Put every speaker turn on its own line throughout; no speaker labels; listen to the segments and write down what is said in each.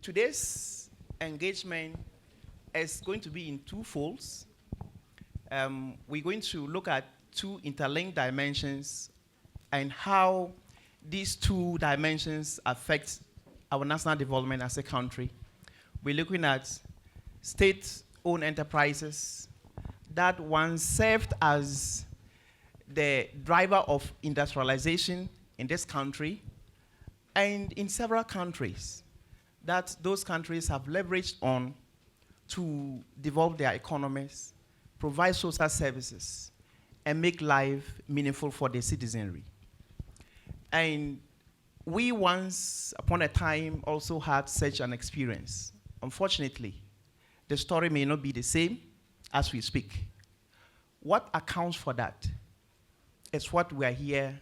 Today's engagement is going to be in two folds. We're going to look at two interlinked dimensions and how these two dimensions affect our national development as a country. We're looking at state-owned enterprises that once served as the driver of industrialization in this country and in several countries that those countries have leveraged on to develop their economies, provide social services, and make life meaningful for the citizenry. And we once upon a time also had such an experience. Unfortunately, the story may not be the same as we speak. What accounts for that is what we are here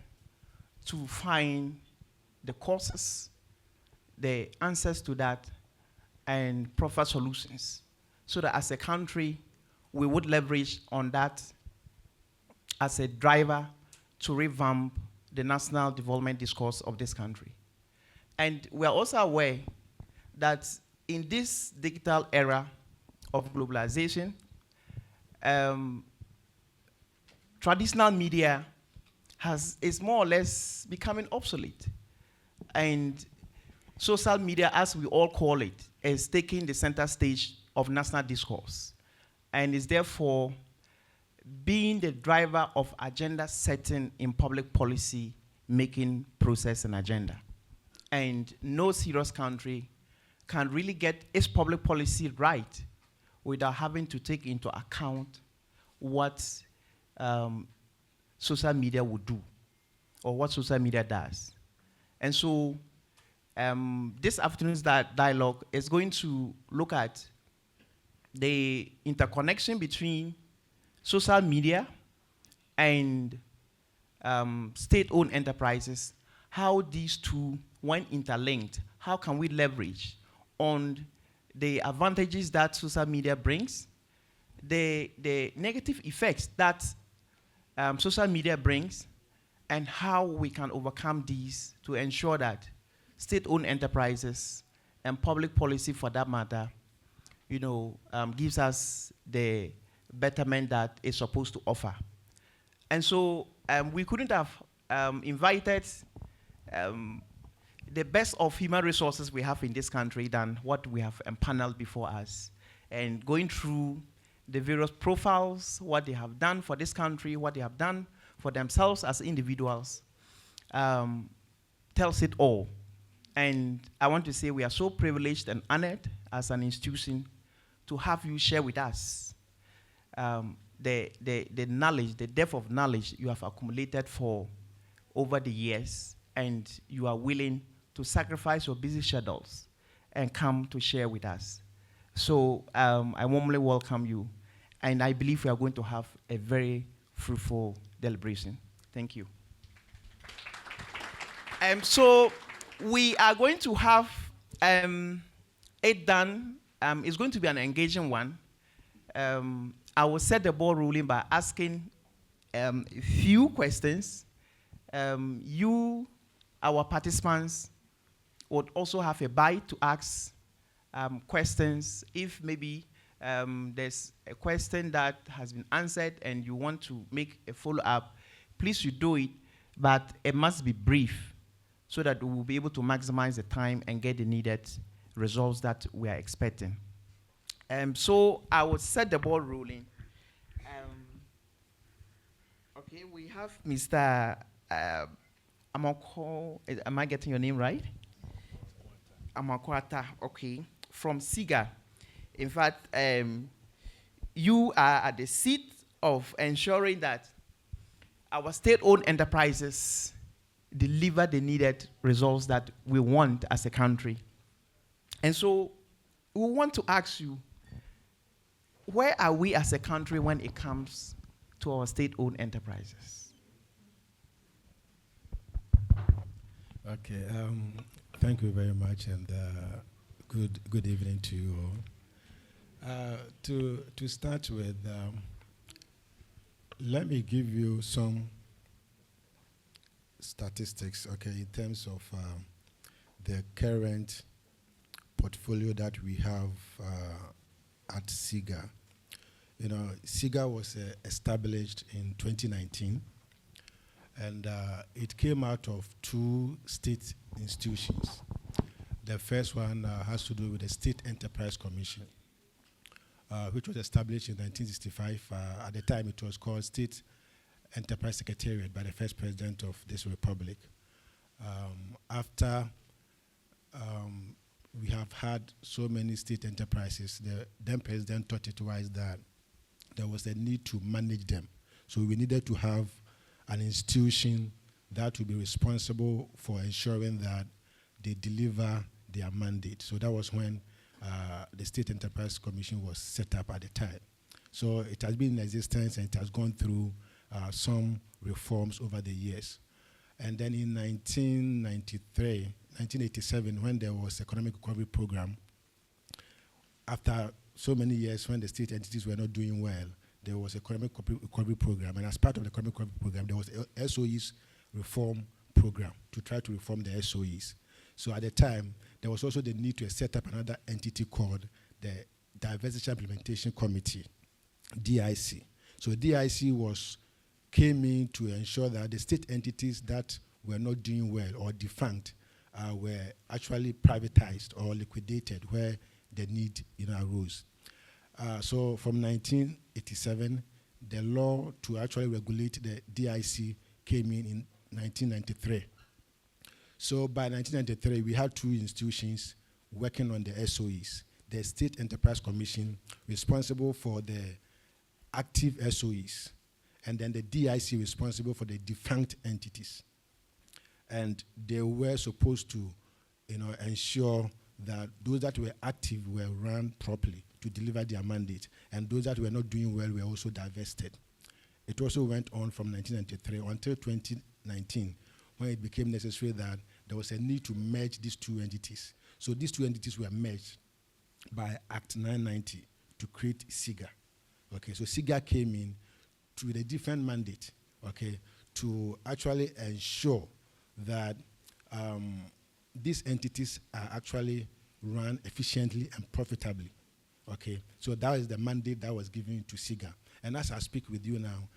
to find the causes, the answers to that, and proper solutions, so that as a country, we would leverage on that as a driver to revamp the national development discourse of this country. And we are also aware that in this digital era of globalization, traditional media is more or less becoming obsolete. And social media, as we all call it, is taking the center stage of national discourse and is therefore being the driver of agenda setting in public policy making process and agenda. And no serious country can really get its public policy right without having to take into account what social media would do or what social media does. And so this afternoon's dialogue is going to look at the interconnection between social media and state-owned enterprises, how these two, when interlinked, how can we leverage on the advantages that social media brings, the negative effects that social media brings, and how we can overcome these to ensure that state-owned enterprises and public policy, for that matter, gives us the betterment that it's supposed to offer. And so we couldn't have invited the best of human resources we have in this country than what we have empaneled before us. And going through the various profiles, what they have done for this country, what they have done for themselves as individuals, tells it all. And I want to say we are so privileged and honored as an institution to have you share with us the knowledge, the depth of knowledge you have accumulated for over the years, and you are willing to sacrifice your busy schedules and come to share with us. So I warmly welcome you, and I believe we are going to have a very fruitful deliberation. Thank you. So we are going to have it done. It's going to be an engaging one. I will set the ball rolling by asking a few questions. You, our participants, would also have a bite to ask questions. If maybe there's a question that has been answered and you want to make a follow-up, please you do it, but it must be brief so that we will be able to maximize the time and get the needed results that we are expecting. So I will set the ball rolling. Okay, we have Mr. Amoako, am I getting your name right? Amoako Atta, okay, from SIGA. In fact, you are at the seat of ensuring that our state-owned enterprises deliver the needed results that we want as a country. And so we want to ask you, where are we as a country when it comes to our state-owned enterprises?
Okay, thank you very much, and good evening to you all. To start with, let me give you some statistics, okay, in terms of the current portfolio that we have at SIGA. You know, SIGA was established in 2019, and it came out of two state institutions. The first one has to do with the State Enterprise Commission, which was established in 1965. At the time, it was called State Enterprise Secretariat by the first president of this republic. After we have had so many state enterprises, the then president thought it wise that there was a need to manage them. So we needed to have an institution that would be responsible for ensuring that they deliver their mandate. So that was when the State Enterprise Commission was set up at the time. So it has been in existence and it has gone through some reforms over the years. And then in 1987, when there was economic recovery program, after so many years when the state entities were not doing well, there was economic recovery program. And as part of the economic recovery program, there was a SOEs reform program to try to reform the SOEs. So at the time, there was also the need to set up another entity called the Diversity Implementation Committee, DIC. So DIC came in to ensure that the state entities that were not doing well or defunct were actually privatized or liquidated where the need arose. So from 1987, the law to actually regulate the DIC came in 1993. So by 1993, we had two institutions working on the SOEs. The State Enterprise Commission, responsible for the active SOEs, and then the DIC responsible for the defunct entities. And they were supposed to ensure that those that were active were run properly to deliver their mandate, and those that were not doing well were also divested. It also went on from 1993 until 2019, when it became necessary that there was a need to merge these two entities. So these two entities were merged by Act 990 to create SIGA. Okay, so SIGA came in with a different mandate, okay, to actually ensure that these entities are actually run efficiently and profitably. Okay, so that is the mandate that was given to SIGA. And as I speak with you now,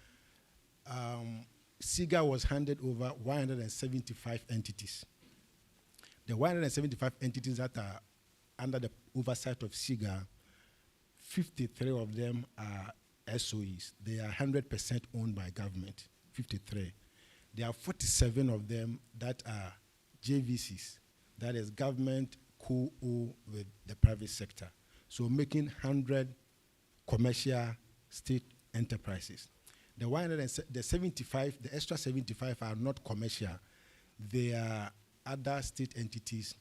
SIGA was handed over 175 entities. The 175 entities that are under the oversight of SIGA, 53 of them are SOEs. They are 100% owned by government, 53. There are 47 of them that are JVCs, that is government co-owned with the private sector. So making 100 commercial state enterprises. The extra 75 are not commercial. They are other state entities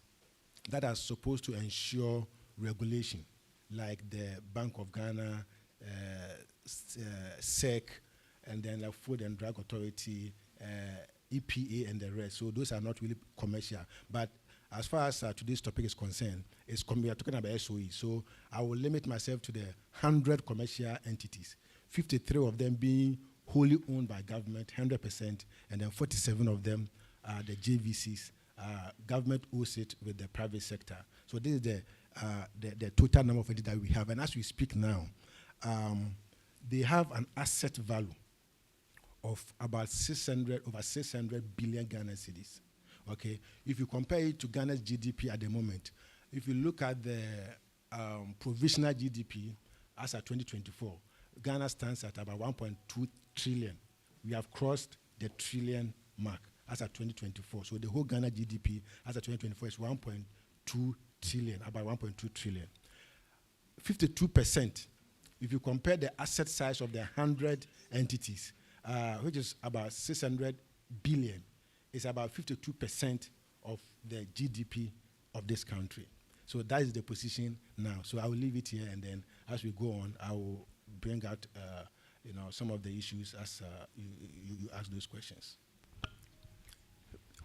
that are supposed to ensure regulation, like the Bank of Ghana, SEC, and then the Food and Drug Authority, EPA, and the rest. So those are not really commercial. But as far as today's topic is concerned, we are talking about SOE. So I will limit myself to the 100 commercial entities, 53 of them being wholly owned by government, 100%, and then 47 of them are the JVCs. Government owns it with the private sector. So this is the total number of entities that we have. And as we speak now, they have an asset value of about over 600 billion Ghana cedis. Okay, if you compare it to Ghana's GDP at the moment, if you look at the provisional GDP as at 2024, Ghana stands at about 1.2 trillion. We have crossed the trillion mark as at 2024. So the whole Ghana GDP as at 2024 is 1.2 trillion, about 1.2 trillion. 52%, if you compare the asset size of the 100 entities, which is about 600 billion, is about 52% of the GDP of this country. So that is the position now. So I will leave it here, and then as we go on, I will bring out some of the issues as you ask those questions.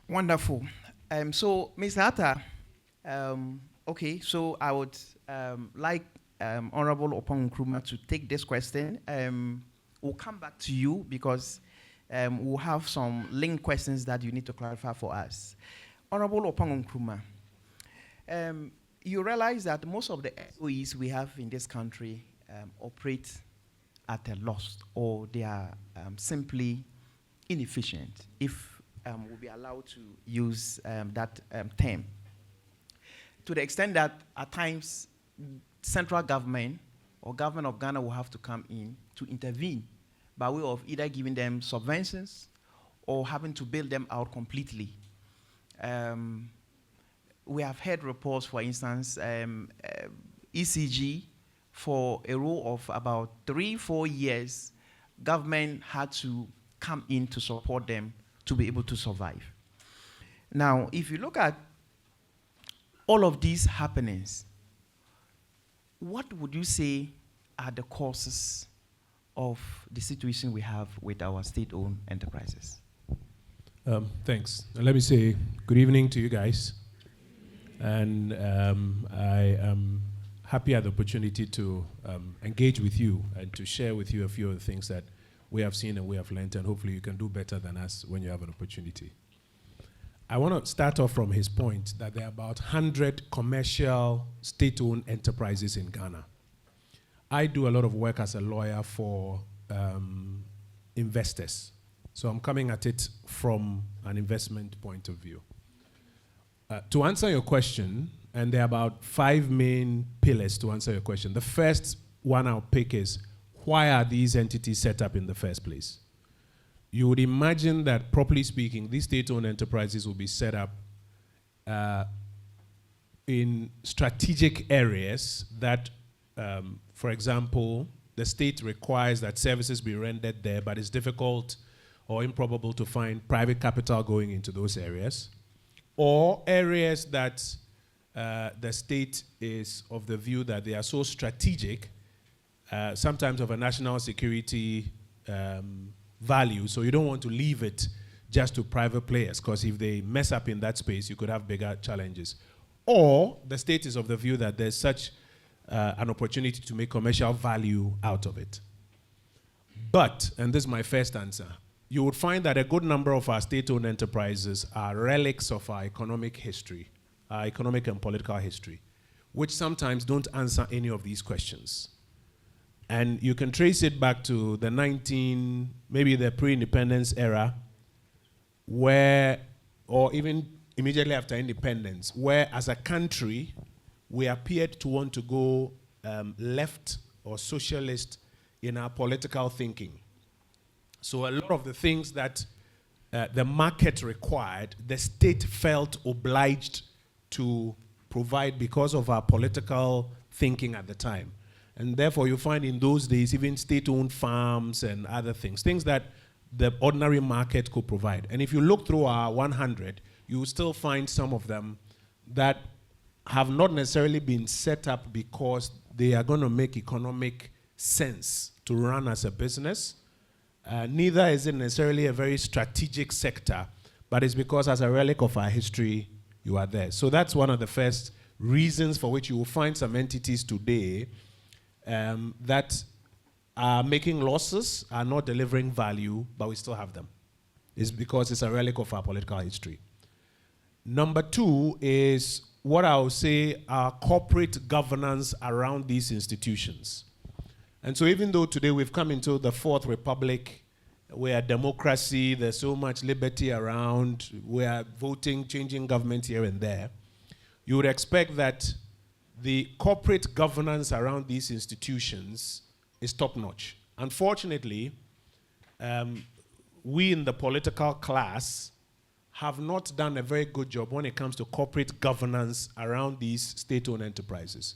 Wonderful. So, Mr. Atta, okay, so I would like Honorable Oppong Nkrumah to take this question. We'll come back to you because we'll have some linked questions that you need to clarify for us. Honorable Oppong Nkrumah, you realize that most of the SOEs we have in this country operate at a loss, or they are simply inefficient, if we'll be allowed to use that term. To the extent that at times central government or government of Ghana will have to come in to intervene by way of either giving them subventions or having to bail them out completely. We have heard reports, for instance, ECG, for a row of about 3-4 years, government had to come in to support them to be able to survive. Now, if you look at all of these happenings, what would you say are the causes of the situation we have with our state-owned enterprises?
Thanks. Let me say good evening to you guys. And I am happy at the opportunity to engage with you and to share with you a few of the things that we have seen and we have learned, and hopefully you can do better than us when you have an opportunity. I want to start off from his point that there are about 100 commercial state-owned enterprises in Ghana. I do a lot of work as a lawyer for investors. So I'm coming at it from an investment point of view. To answer your question, and there are about 5 main pillars to answer your question. The first one I'll pick is, why are these entities set up in the first place? You would imagine that, properly speaking, these state-owned enterprises will be set up in strategic areas that, for example, the state requires that services be rendered there, but it's difficult or improbable to find private capital going into those areas. Or areas that the state is of the view that they are so strategic, sometimes of a national security value, so you don't want to leave it just to private players, because if they mess up in that space, you could have bigger challenges. Or the state is of the view that there's such an opportunity to make commercial value out of it. But, and this is my first answer, you would find that a good number of our state-owned enterprises are relics of our economic history, our economic and political history, which sometimes don't answer any of these questions. And you can trace it back to the maybe the pre-independence era, where, or even immediately after independence, where as a country, we appeared to want to go left or socialist in our political thinking. So a lot of the things that the market required, the state felt obliged to provide because of our political thinking at the time. And therefore, you find in those days, even state-owned farms and other things that the ordinary market could provide. And if you look through our 100, you will still find some of them that have not necessarily been set up because they are going to make economic sense to run as a business. Neither is it necessarily a very strategic sector, but it's because as a relic of our history, you are there. So that's one of the first reasons for which you will find some entities today that are making losses, are not delivering value, but we still have them. It's because it's a relic of our political history. Number 2 is what I would say are corporate governance around these institutions. And so even though today we've come into the Fourth Republic, where democracy, there's so much liberty around, we are voting, changing government here and there, you would expect that the corporate governance around these institutions is top-notch. Unfortunately, we in the political class have not done a very good job when it comes to corporate governance around these state-owned enterprises.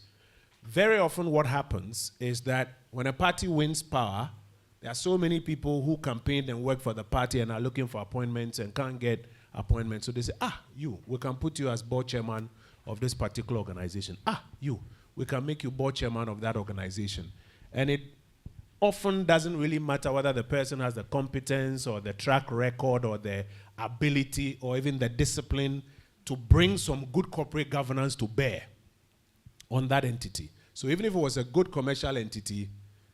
Very often what happens is that when a party wins power, there are so many people who campaigned and work for the party and are looking for appointments and can't get appointments. So they say, we can put you as board chairman of this particular organization. We can make you board chairman of that organization. And it often doesn't really matter whether the person has the competence or the track record or the ability or even the discipline to bring some good corporate governance to bear on that entity. So even if it was a good commercial entity,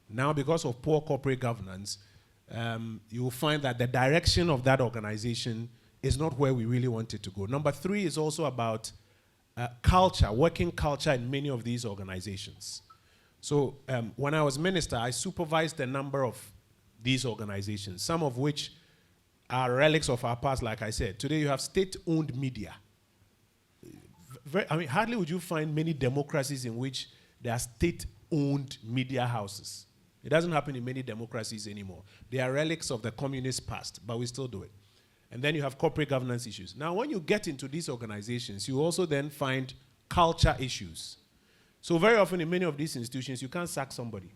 now because of poor corporate governance, you will find that the direction of that organization is not where we really want it to go. Number 3 is also about culture, working culture in many of these organizations. So when I was minister, I supervised a number of these organizations, some of which are relics of our past, like I said. Today you have state-owned media. Hardly would you find many democracies in which there are state-owned media houses. It doesn't happen in many democracies anymore. They are relics of the communist past, but we still do it. And then you have corporate governance issues. Now, when you get into these organizations, you also then find culture issues. So very often in many of these institutions, you can't sack somebody.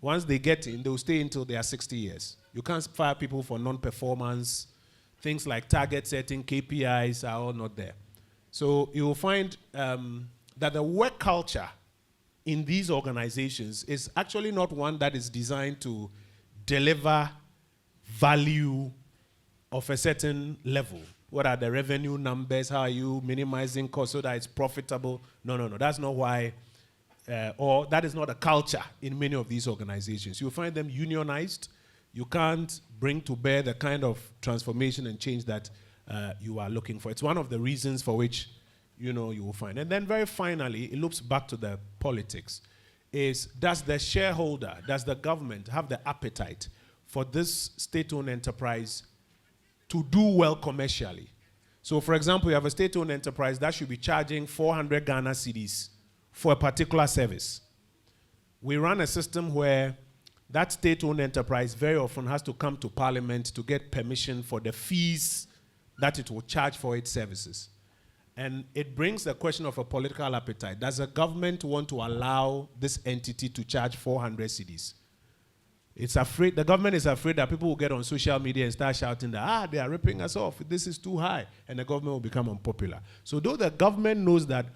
Once they get in, they'll stay until they are 60 years. You can't fire people for non-performance. Things like target setting, KPIs are all not there. So you will find that the work culture in these organizations is actually not one that is designed to deliver value of a certain level. What are the revenue numbers? How are you minimizing costs so that it's profitable? No. That's not why, or that is not a culture in many of these organizations. You'll find them unionized. You can't bring to bear the kind of transformation and change that you are looking for. It's one of the reasons for which, you will find. And then very finally, it loops back to the politics, is does the shareholder, does the government have the appetite for this state-owned enterprise to do well commercially? So for example, you have a state-owned enterprise that should be charging 400 Ghana cedis for a particular service. We run a system where that state-owned enterprise very often has to come to parliament to get permission for the fees that it will charge for its services. And it brings the question of a political appetite. Does the government want to allow this entity to charge 400 cedis? It's afraid, the government is afraid that people will get on social media and start shouting that, they are ripping us off, this is too high, and the government will become unpopular. So though the government knows that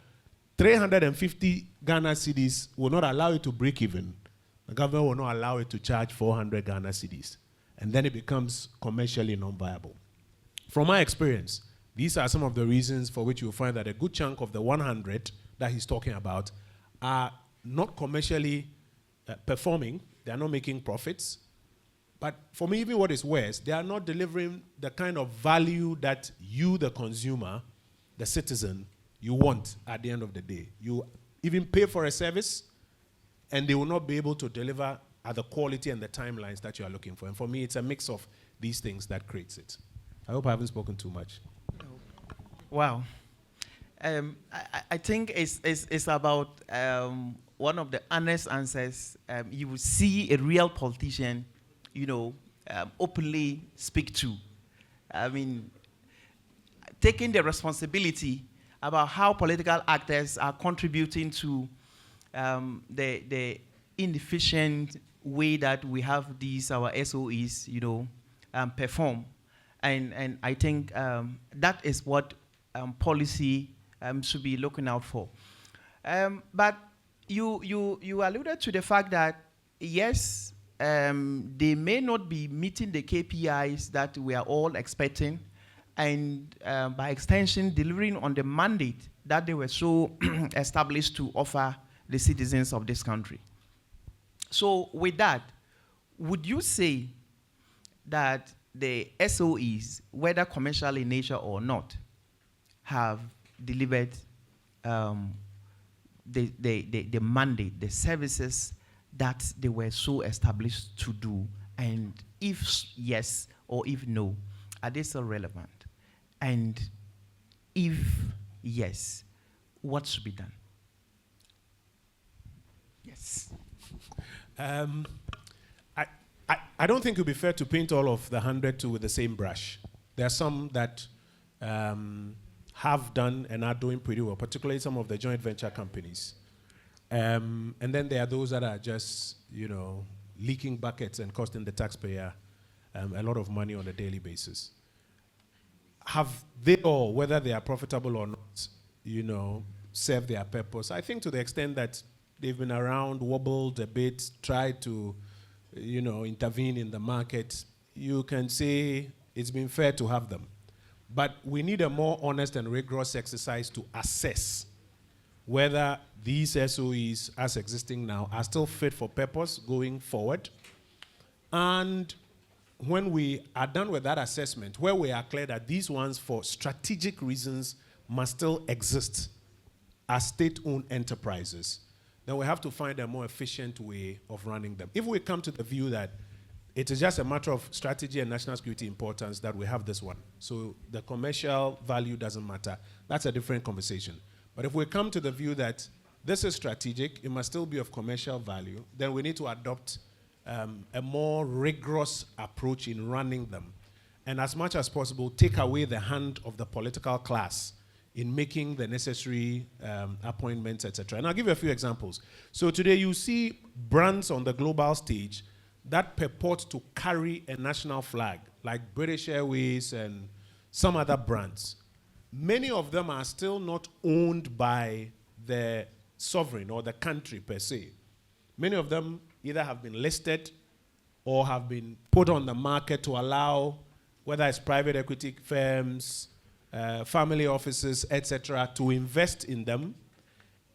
350 Ghana cedis will not allow it to break even, the government will not allow it to charge 400 Ghana cedis. And then it becomes commercially non-viable. From my experience, these are some of the reasons for which you'll find that a good chunk of the 100 that he's talking about are not commercially performing. They are not making profits. But for me, even what is worse, they are not delivering the kind of value that you, the consumer, the citizen, you want at the end of the day. You even pay for a service, and they will not be able to deliver at the quality and the timelines that you are looking for. And for me, it's a mix of these things that creates it. I hope I haven't spoken too much.
Wow. I think it's about one of the honest answers. You will see a real politician, openly speak to. I mean, taking the responsibility about how political actors are contributing to the inefficient way that we have these, our SOEs, perform. And I think that is what policy should be looking out for. But you alluded to the fact that, yes, they may not be meeting the KPIs that we are all expecting, and by extension, delivering on the mandate that they were so established to offer the citizens of this country. So with that, would you say that the SOEs, whether commercial in nature or not, have delivered the mandate, the services that they were so established to do? And if yes or if no, are they still relevant? And if yes, what should be done? Yes.
I don't think it would be fair to paint all of the 100 with the same brush. There are some that have done and are doing pretty well, particularly some of the joint venture companies. And then there are those that are just, leaking buckets and costing the taxpayer a lot of money on a daily basis. Have they all, whether they are profitable or not, served their purpose? I think to the extent that they've been around, wobbled a bit, tried to, intervene in the market, you can say it's been fair to have them. But we need a more honest and rigorous exercise to assess whether these SOEs, as existing now, are still fit for purpose going forward. And when we are done with that assessment, where we are clear that these ones, for strategic reasons, must still exist as state-owned enterprises, then we have to find a more efficient way of running them. If we come to the view that it is just a matter of strategy and national security importance that we have this one, so the commercial value doesn't matter, that's a different conversation. But if we come to the view that this is strategic, it must still be of commercial value, then we need to adopt a more rigorous approach in running them. And as much as possible, take away the hand of the political class in making the necessary appointments, etc. And I'll give you a few examples. So today you see brands on the global stage that purport to carry a national flag, like British Airways and some other brands. Many of them are still not owned by the sovereign or the country per se. Many of them either have been listed or have been put on the market to allow, whether it's private equity firms, family offices, etc., to invest in them,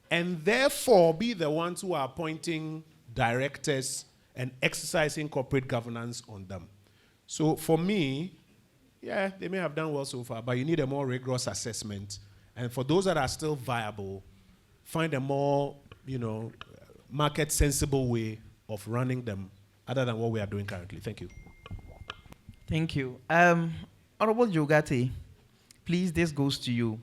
and therefore be the ones who are appointing directors and exercising corporate governance on them. So for me, yeah, they may have done well so far, but you need a more rigorous assessment. And for those that are still viable, find a more, market sensible way of running them other than what we are doing currently. Thank you.
Thank you. Honorable Ghartey, please, this goes to you.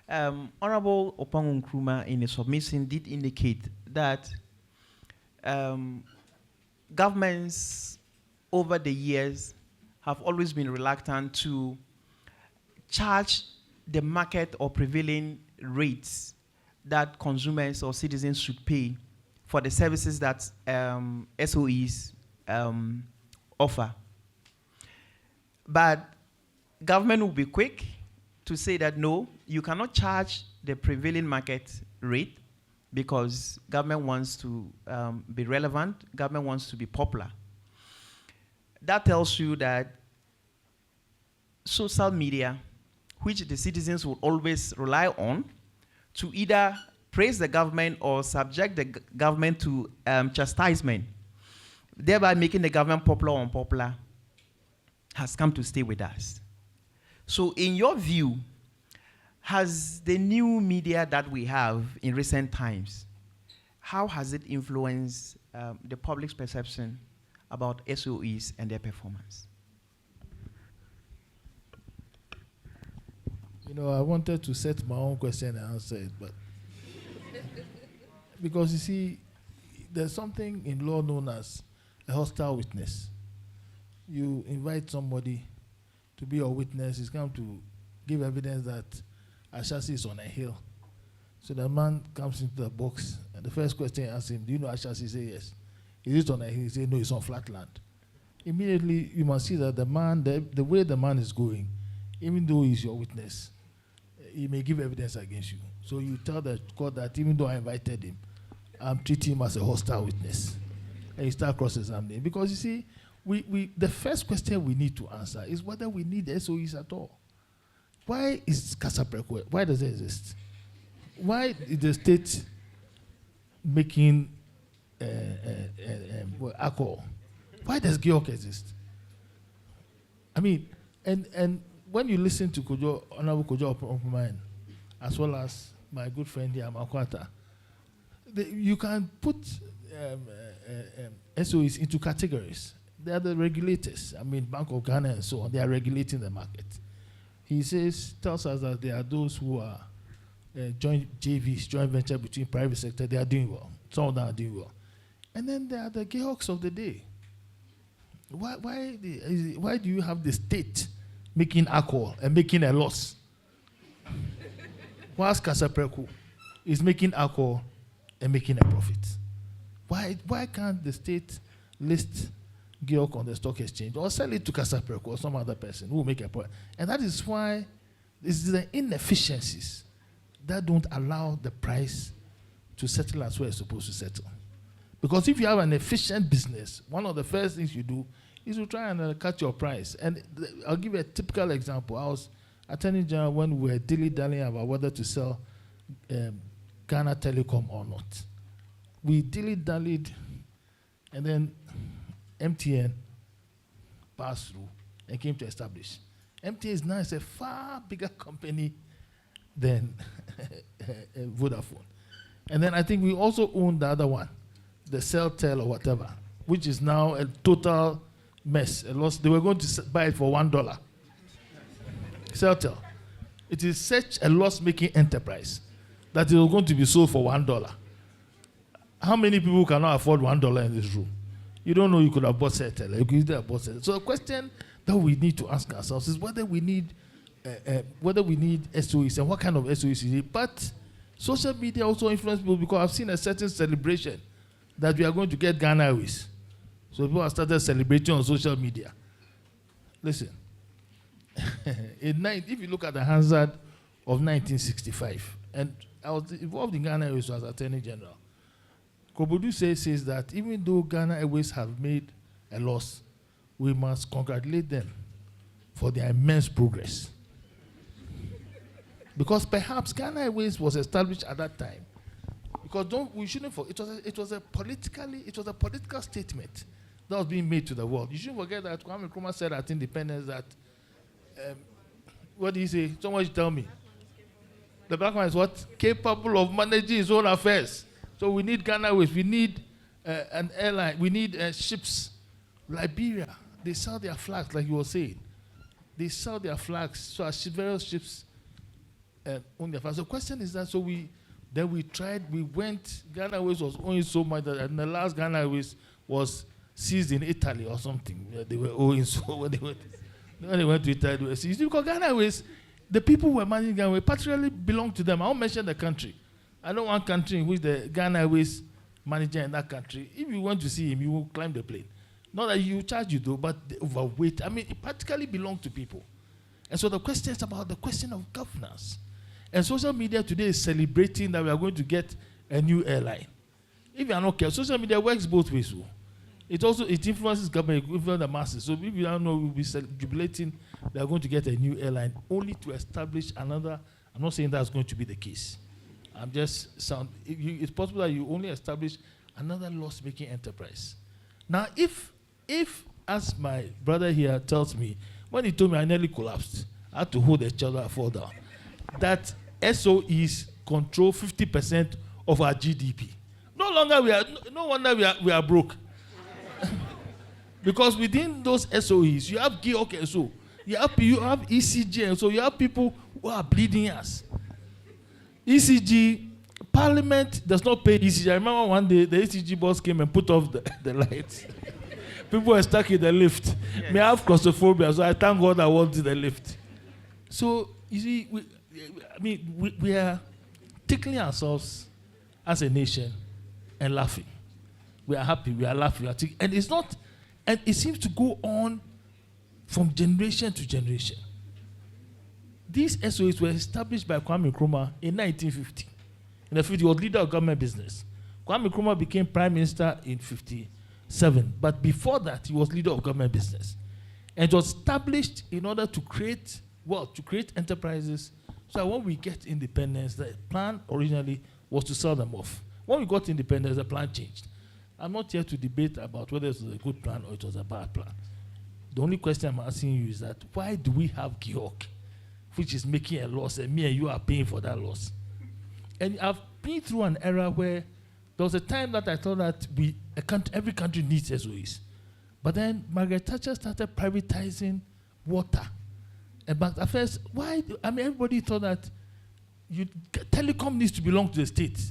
Honorable Oppong Nkrumah in a submission did indicate that governments over the years have always been reluctant to charge the market or prevailing rates that consumers or citizens should pay for the services that SOEs offer. But government will be quick to say that no, you cannot charge the prevailing market rate because government wants to be relevant, government wants to be popular. That tells you that social media, which the citizens will always rely on to either praise the government or subject the government to chastisement, thereby making the government popular or unpopular, has come to stay with us. So in your view, has the new media that we have in recent times, how has it influenced the public's perception about SOEs and their performance?
I wanted to set my own question and answer it, but because you see, there's something in law known as a hostile witness. You invite somebody to be a witness, he's come to give evidence that Ashasi is on a hill. So the man comes into the box, and the first question I ask him, do you know Ashasi? He says yes. Is it on a hill? He says no, it's on flat land. Immediately, you must see that the man, the way the man is going, even though he's your witness, he may give evidence against you. So you tell the court that even though I invited him, I'm treating him as a hostile witness. And you start cross-examining. Because you see, the first question we need to answer is whether we need SOEs at all. Why is Kasapreko? Why does it exist? Why is the state making alcohol? Why does GIOC exist? I mean, and when you listen to Honorable Kojo Oppong Nkrumah, as well as my good friend here, Amoako Atta, you can put SOEs into categories. They are the regulators. I mean, Bank of Ghana and so on. They are regulating the market. He tells us that there are those who are joint JVs, joint venture between private sector. They are doing well. Some of them are doing well. And then there are the GIOCs of the day. Why do you have the state making alcohol and making a loss? Whilst Kasapreko is making alcohol and making a profit. Why can't the state list GIOC on the stock exchange or sell it to Kasapreko or some other person who will make a profit? And that is why it's the inefficiencies that don't allow the price to settle as where it's supposed to settle. Because if you have an efficient business, one of the first things you do is to try and cut your price. And I'll give you a typical example. I was Attorney General when we were dilly-dallying about whether to sell Ghana Telecom or not. We dilly-dallied, and then MTN passed through and came to establish. MTN is now a far bigger company than Vodafone. And then I think we also own the other one, the Celtel or whatever, which is now a total mess. A loss. They were going to buy it for $1. Celtel. It is such a loss-making enterprise that it was going to be sold for $1. How many people cannot afford $1 in this room? You don't know you could have bought Celtel. You could have bought Celtel. So the question that we need to ask ourselves is whether we need SOEs and what kind of SOEs is it. But social media also influence people, because I've seen a certain celebration that we are going to get Ghana Airways. So people have started celebrating on social media. Listen, if you look at the hazard of 1965, and I was involved in Ghana Airways as Attorney General, Kobodu says that even though Ghana Airways have made a loss, we must congratulate them for their immense progress. Because perhaps Ghana Airways was established at that time. Because we shouldn't forget, it was a political statement that was being made to the world. You shouldn't forget that Kwame Nkrumah said at independence that, what did he say? Someone should tell me. The black man is what? Capable of managing his own affairs. So we need Ghana Airways, we need an airline, we need ships. Liberia, they sell their flags, like you were saying. They sell their flags, so as various ships own their flags. So the question is that, Ghana Airways was owing so much that, and the last Ghana Airways was seized in Italy or something. They were owing so when they went to Italy, they were seized. Because Ghana Airways, the people who were managing Ghana Airways particularly belong to them. I won't mention the country. I know one country in which the Ghana Airways manager in that country, if you want to see him, you will climb the plane. Not that you charge you though, but the overweight. I mean, it practically belongs to people. And so the question is about the question of governance. And social media today is celebrating that we are going to get a new airline. If you are not careful, social media works both ways. So. It influences government, it influences the masses. So if you don't know, we'll be jubilating they are going to get a new airline only to establish another. I'm not saying that's going to be the case. It's possible that you only establish another loss-making enterprise. Now, if as my brother here tells me, when he told me I nearly collapsed, I had to hold the child and fall down, that SOEs control 50% of our GDP. No wonder we are broke. Because within those SOEs, you have GIOC and so, you have ECG and so, you have people who are bleeding us. ECG, Parliament does not pay ECG. I remember one day the ECG boss came and put off the lights. People were stuck in the lift. Yes. May I have claustrophobia, so I thank God I wanted the lift. So, you see, we are tickling ourselves as a nation and laughing. We are happy, we are laughing, and it's not, and it seems to go on from generation to generation. These SOEs were established by Kwame Nkrumah in 1950. In the 50s, he was leader of government business. Kwame Nkrumah became prime minister in 1957, but before that, he was leader of government business. And it was established in order to create enterprises, so that when we get independence, the plan originally was to sell them off. When we got independence, the plan changed. I'm not here to debate about whether it was a good plan or it was a bad plan. The only question I'm asking you is that why do we have GIOC, which is making a loss, and me and you are paying for that loss? And I've been through an era where there was a time that I thought that every country needs SOEs. But then Margaret Thatcher started privatizing water. But at first, everybody thought that telecom needs to belong to the state.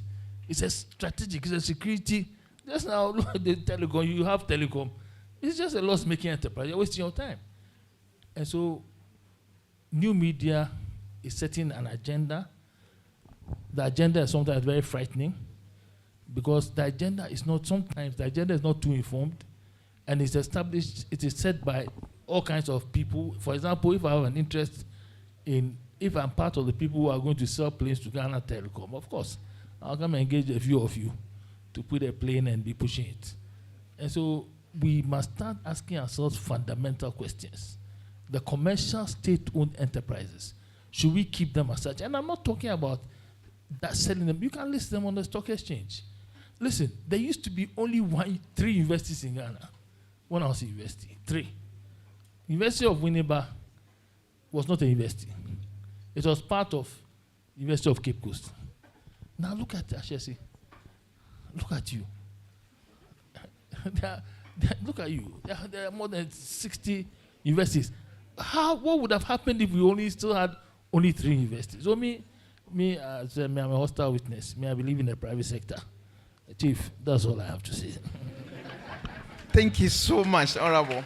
It's a strategic, it's a security. Just now, look at the telecom, you have telecom. It's just a loss-making enterprise. You're wasting your time. And so, new media is setting an agenda. The agenda is sometimes very frightening because the agenda is not too informed, and it's established, it is set by all kinds of people. For example, if I have an interest if I'm part of the people who are going to sell planes to Ghana Telecom, of course, I'll come and engage a few of you to put a plane and be pushing it. And so we must start asking ourselves fundamental questions. The commercial state-owned enterprises, should we keep them as such? And I'm not talking about that selling them. You can list them on the stock exchange. Listen, there used to be only 3 universities in Ghana when I was in university. 3. University of Winneba was not a university. It was part of University of Cape Coast. Now look at HSC. Look at you. Look at you. There are more than 60 universities. What would have happened if we only still had only 3 universities? So me, I'm a hostile witness. I believe in the private sector. Chief, that's all I have to say.
Thank you so much, Honorable.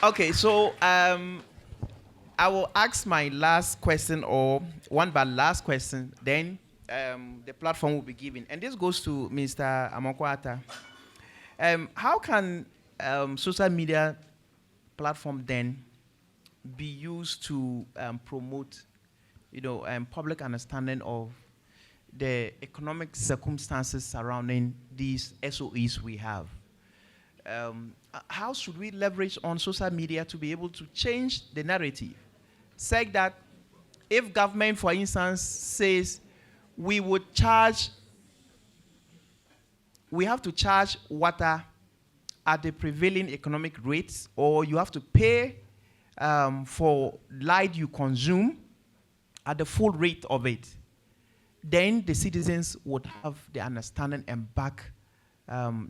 Okay, so I will ask my last question, or one but last question, then the platform will be given. And this goes to Mr. Amoako Atta. How can social media platform then be used to promote, public understanding of the economic circumstances surrounding these SOEs we have? How should we leverage on social media to be able to change the narrative? Say that if government, for instance, says we have to charge water at the prevailing economic rates, or you have to pay for light you consume at the full rate of it, then the citizens would have the understanding and back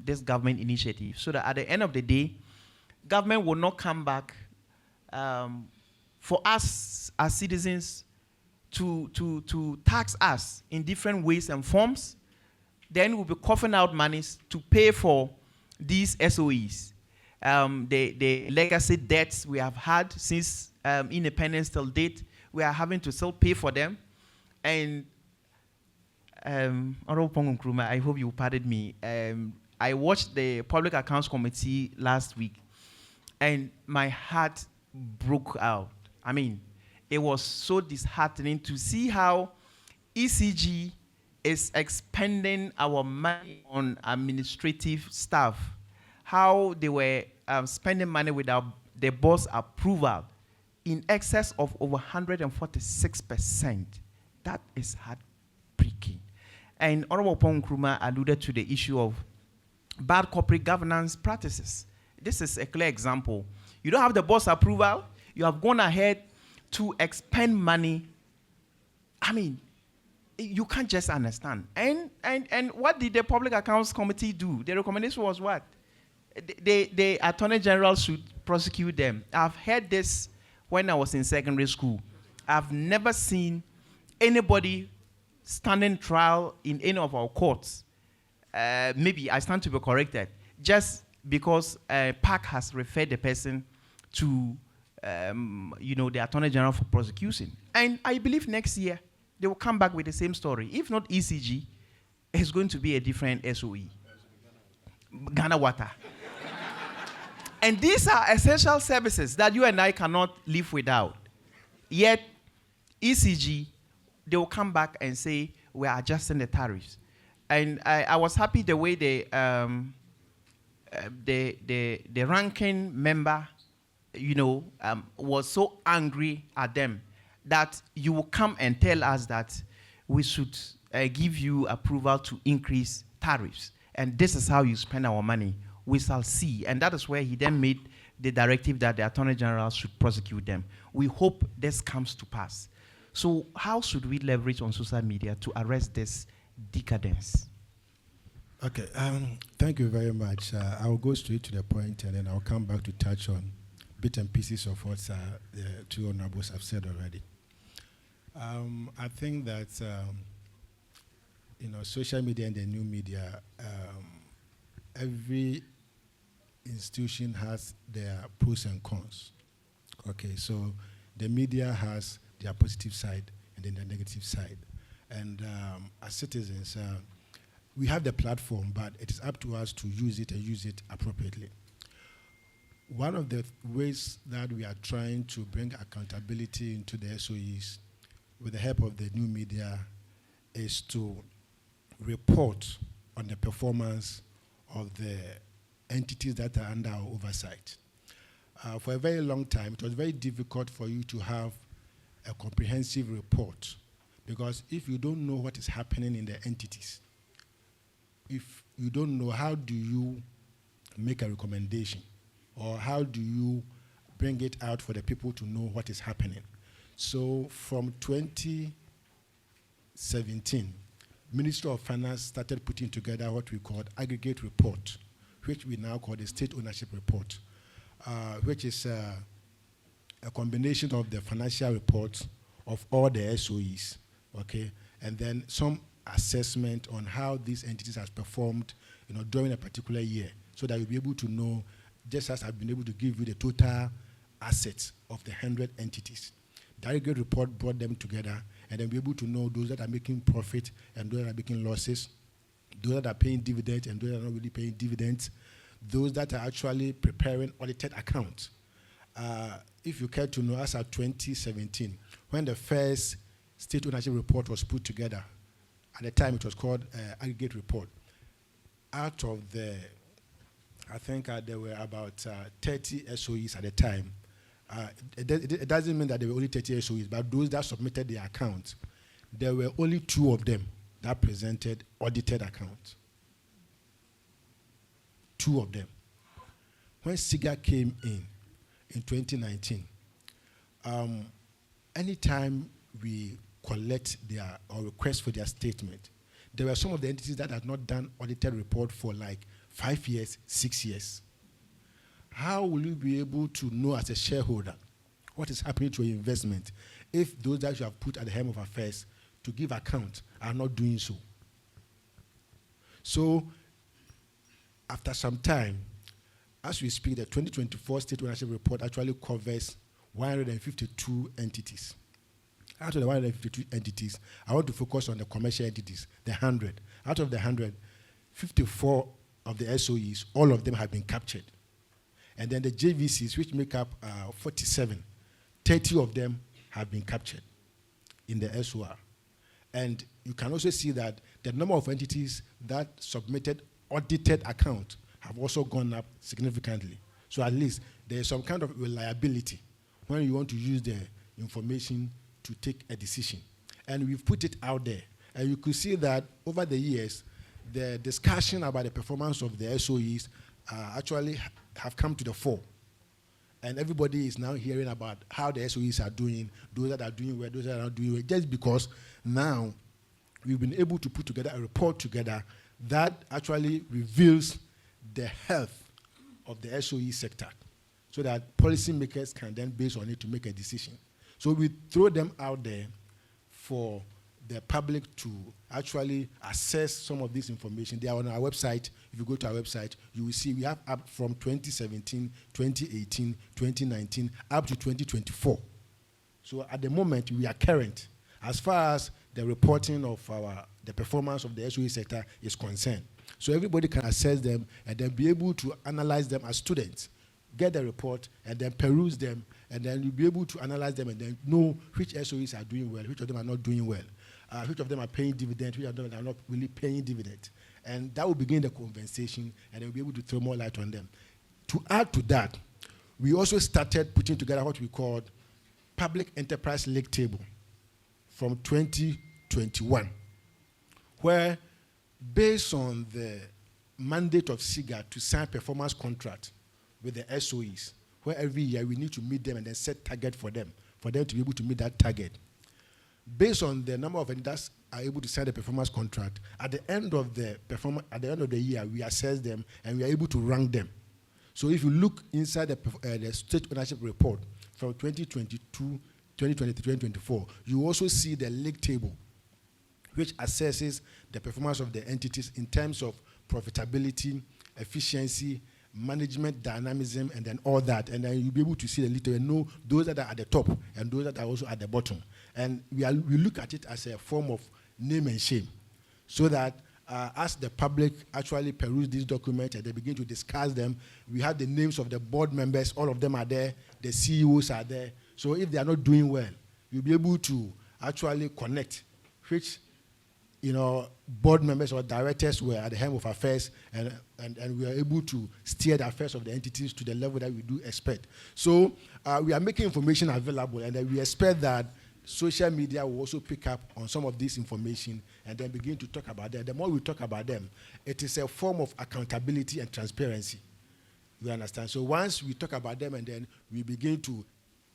this government initiative, so that at the end of the day, government will not come back for us as citizens to tax us in different ways and forms. Then we'll be coughing out monies to pay for these SOEs. The legacy debts we have had since independence till date, we are having to still pay for them. And Kojo Oppong Nkrumah, I hope you pardon me. I watched the Public Accounts Committee last week, and my heart broke out. I mean, it was so disheartening to see how ECG is expending our money on administrative staff, how they were spending money without the boss approval in excess of over 146%. That is heartbreaking. And Honorable Oppong Nkrumah alluded to the issue of bad corporate governance practices. This is a clear example. You don't have the boss approval. You have gone ahead to expend money. I mean, you can't just understand. And what did the Public Accounts Committee do? The recommendation was what? The Attorney General should prosecute them. I've heard this when I was in secondary school. I've never seen anybody standing trial in any of our courts. Maybe I stand to be corrected, just because PAC has referred the person to the Attorney General for prosecution. And I believe next year they will come back with the same story. If not ECG, it's going to be a different SOE. Ghana Water. And these are essential services that you and I cannot live without. Yet, ECG, they will come back and say, we are adjusting the tariffs. And I was happy the way the ranking member, was so angry at them that you will come and tell us that we should give you approval to increase tariffs. And this is how you spend our money. We shall see. And that is where he then made the directive that the Attorney General should prosecute them. We hope this comes to pass. So how should we leverage on social media to arrest this decadence?
Okay, thank you very much. I will go straight to the point, and then I'll come back to touch on bits and pieces of what the two honorables have said already. I think that social media and the new media, every institution has their pros and cons. Okay, so the media has their positive side and then the negative side. And as citizens, we have the platform, but it is up to us to use it and use it appropriately. One of the ways that we are trying to bring accountability into the SOEs with the help of the new media is to report on the performance of the entities that are under our oversight. For a very long time, it was very difficult for you to have a comprehensive report, because if you don't know what is happening in the entities, if you don't know, how do you make a recommendation? Or how do you bring it out for the people to know what is happening? So from 2017, Ministry of Finance started putting together what we call aggregate report, which we now call the state ownership report, which is a combination of the financial reports of all the SOEs, okay, and then some assessment on how these entities has performed, during a particular year, so that you'll be able to know, just as I've been able to give you the total assets of the 100 entities. The aggregate report brought them together, and then be able to know those that are making profit and those that are making losses, those that are paying dividends and those that are not really paying dividends, those that are actually preparing audited accounts. If you care to know, as of 2017, when the first state ownership report was put together, at the time it was called aggregate report. Out of the, I think there were about 30 SOEs at the time. It doesn't mean that there were only 30 SOEs, but those that submitted their accounts, there were only 2 of them that presented audited accounts. 2 of them. When SIGA came in 2019, anytime we collect their or request for their statement, there were some of the entities that had not done audited report for like 5 years, 6 years. How will you be able to know as a shareholder what is happening to your investment if those that you have put at the helm of affairs to give account are not doing so? So, after some time, as we speak, the 2024 State Ownership Report actually covers 152 entities. Out of the 152 entities, I want to focus on the commercial entities, the 100. Out of the 100, 54 of the SOEs, all of them have been captured. And then the JVCs, which make up 47, 30 of them have been captured in the SOR. And you can also see that the number of entities that submitted audited account have also gone up significantly. So at least there is some kind of reliability when you want to use the information to take a decision. And we've put it out there. And you could see that over the years, the discussion about the performance of the SOEs actually have come to the fore. And everybody is now hearing about how the SOEs are doing, those that are doing well, those that are not doing well, just because now we've been able to put together a report together that actually reveals the health of the SOE sector, so that policymakers can then base on it to make a decision. So we throw them out there for the public to actually assess some of this information. They are on our website. If you go to our website, you will see we have up from 2017, 2018, 2019, up to 2024. So at the moment, we are current as far as the reporting of the performance of the SOE sector is concerned. So everybody can assess them and then be able to analyze them as students, get the report and then peruse them, and then you'll be able to analyze them and then know which SOEs are doing well, which of them are not doing well, which of them are paying dividends, which of them are not really paying dividends. And that will begin the conversation, and then we'll be able to throw more light on them. To add to that, we also started putting together what we called Public Enterprise League Table from 2021, where based on the mandate of SIGA to sign performance contract with the SOEs, where every year we need to meet them and then set target for them to be able to meet that target. Based on the number of entities are able to sign the performance contract, at the end of the year, we assess them and we are able to rank them. So if you look inside the state ownership report from 2022, 2023, 2024, you also see the league table, which assesses the performance of the entities in terms of profitability, efficiency, management, dynamism, and then all that. And then you'll be able to see the little and know those that are at the top and those that are also at the bottom. And we look at it as a form of name and shame, so that as the public actually peruse these documents and they begin to discuss them, we have the names of the board members, all of them are there, the CEOs are there. So if they are not doing well, you'll be able to actually connect which board members or directors were at the helm of affairs, and we are able to steer the affairs of the entities to the level that we do expect. So we are making information available, and then we expect that social media will also pick up on some of this information and then begin to talk about them. The more we talk about them, it is a form of accountability and transparency. You understand? So once we talk about them and then we begin to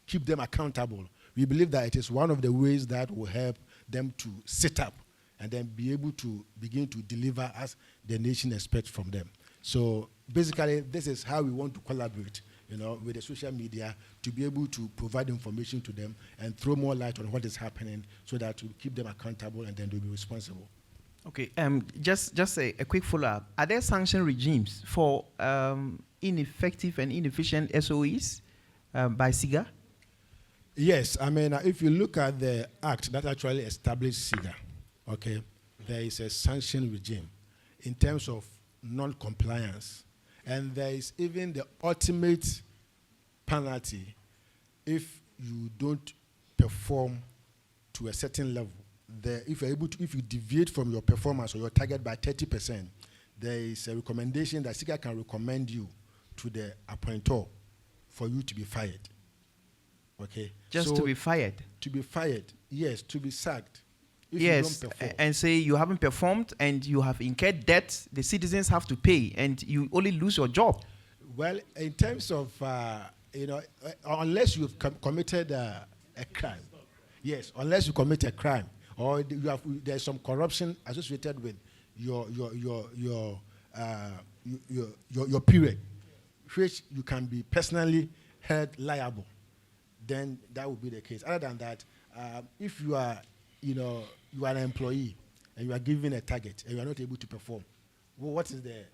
keep them accountable, we believe that it is one of the ways that will help them to sit up and then be able to begin to deliver as the nation expects from them. So basically, this is how we want to collaborate, with the social media to be able to provide information to them and throw more light on what is happening so that we keep them accountable and then they'll be responsible.
Okay, just a quick follow-up. Are there sanction regimes for ineffective and inefficient SOEs by SIGA?
Yes, I mean, if you look at the act that actually established SIGA, okay, there is a sanction regime in terms of non-compliance. And there is even the ultimate penalty if you don't perform to a certain level. If you deviate from your performance or your target by 30%, there is a recommendation that SIGA can recommend you to the appointor for you to be fired. Okay.
Just to be fired?
To be fired, yes, to be sacked. If
yes,
you don't perform.
And say you haven't performed and you have incurred debt, the citizens have to pay and you only lose your job.
Well, in terms of, unless you've committed a crime, yes, unless you commit a crime, or there's some corruption associated with your period, which you can be personally held liable, then that would be the case. Other than that, if you are, you are an employee and you are given a target and you are not able to perform, well, what is the,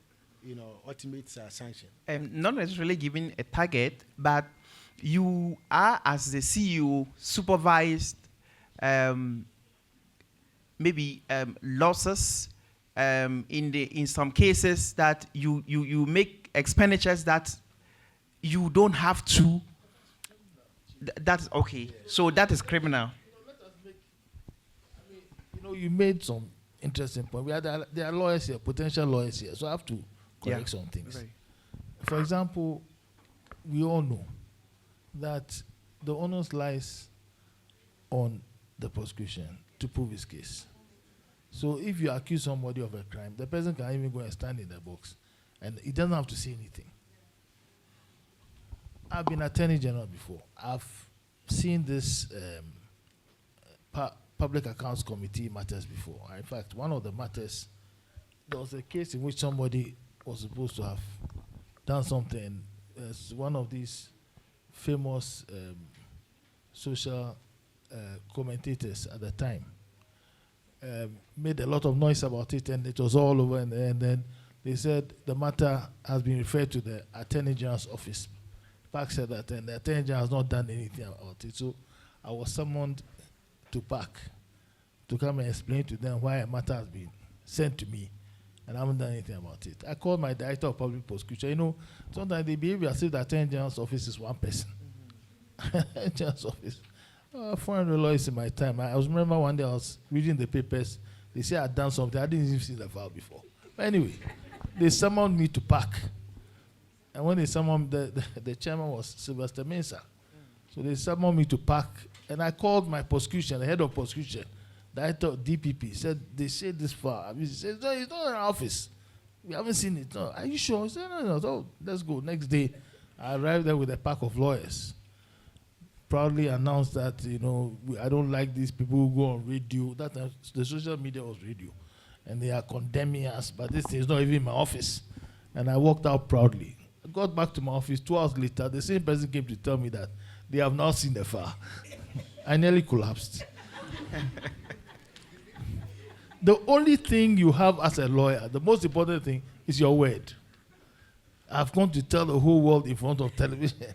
ultimate sanction?
Not necessarily given a target, but you are, as the CEO, supervised maybe losses in some cases that you make expenditures that you don't have to. That's okay. So that is criminal.
You made some interesting point. There are lawyers here, potential lawyers here, so I have to correct some things. Right. For example, we all know that the onus lies on the prosecution to prove his case. So if you accuse somebody of a crime, the person can even go and stand in the box, and he doesn't have to say anything. I've been Attorney General before. I've seen this Public Accounts Committee matters before. In fact, one of the matters, there was a case in which somebody was supposed to have done something. As one of these famous social commentators at the time made a lot of noise about it, and it was all over, and then they said the matter has been referred to the Attorney General's office. Park said that, and the Attorney General has not done anything about it. So I was summoned to Park to come and explain to them why a matter has been sent to me, and I haven't done anything about it. I called my Director of Public Prosecution. Sometimes they behave as if the Attorney General's office is one person. Attorney General's office. 400 lawyers in my time. I remember one day I was reading the papers. They said I'd done something. I didn't even see the file before. But anyway, they summoned me to Park. And when they summoned, the chairman was Sylvester Mensah. So they summoned me to Park, and I called my prosecution, the head of prosecution, Director of DPP, said, they said this far. He said, no, it's not in our office. We haven't seen it. No. Are you sure? I said, no. So let's go. Next day, I arrived there with a pack of lawyers. Proudly announced that, I don't like these people who go on radio. The social media was radio. And they are condemning us, but this thing is not even in my office. And I walked out proudly. I got back to my office 2 hours later. The same person came to tell me that they have now seen the file. I nearly collapsed. The only thing you have as a lawyer, the most important thing, is your word. I've come to tell the whole world in front of television.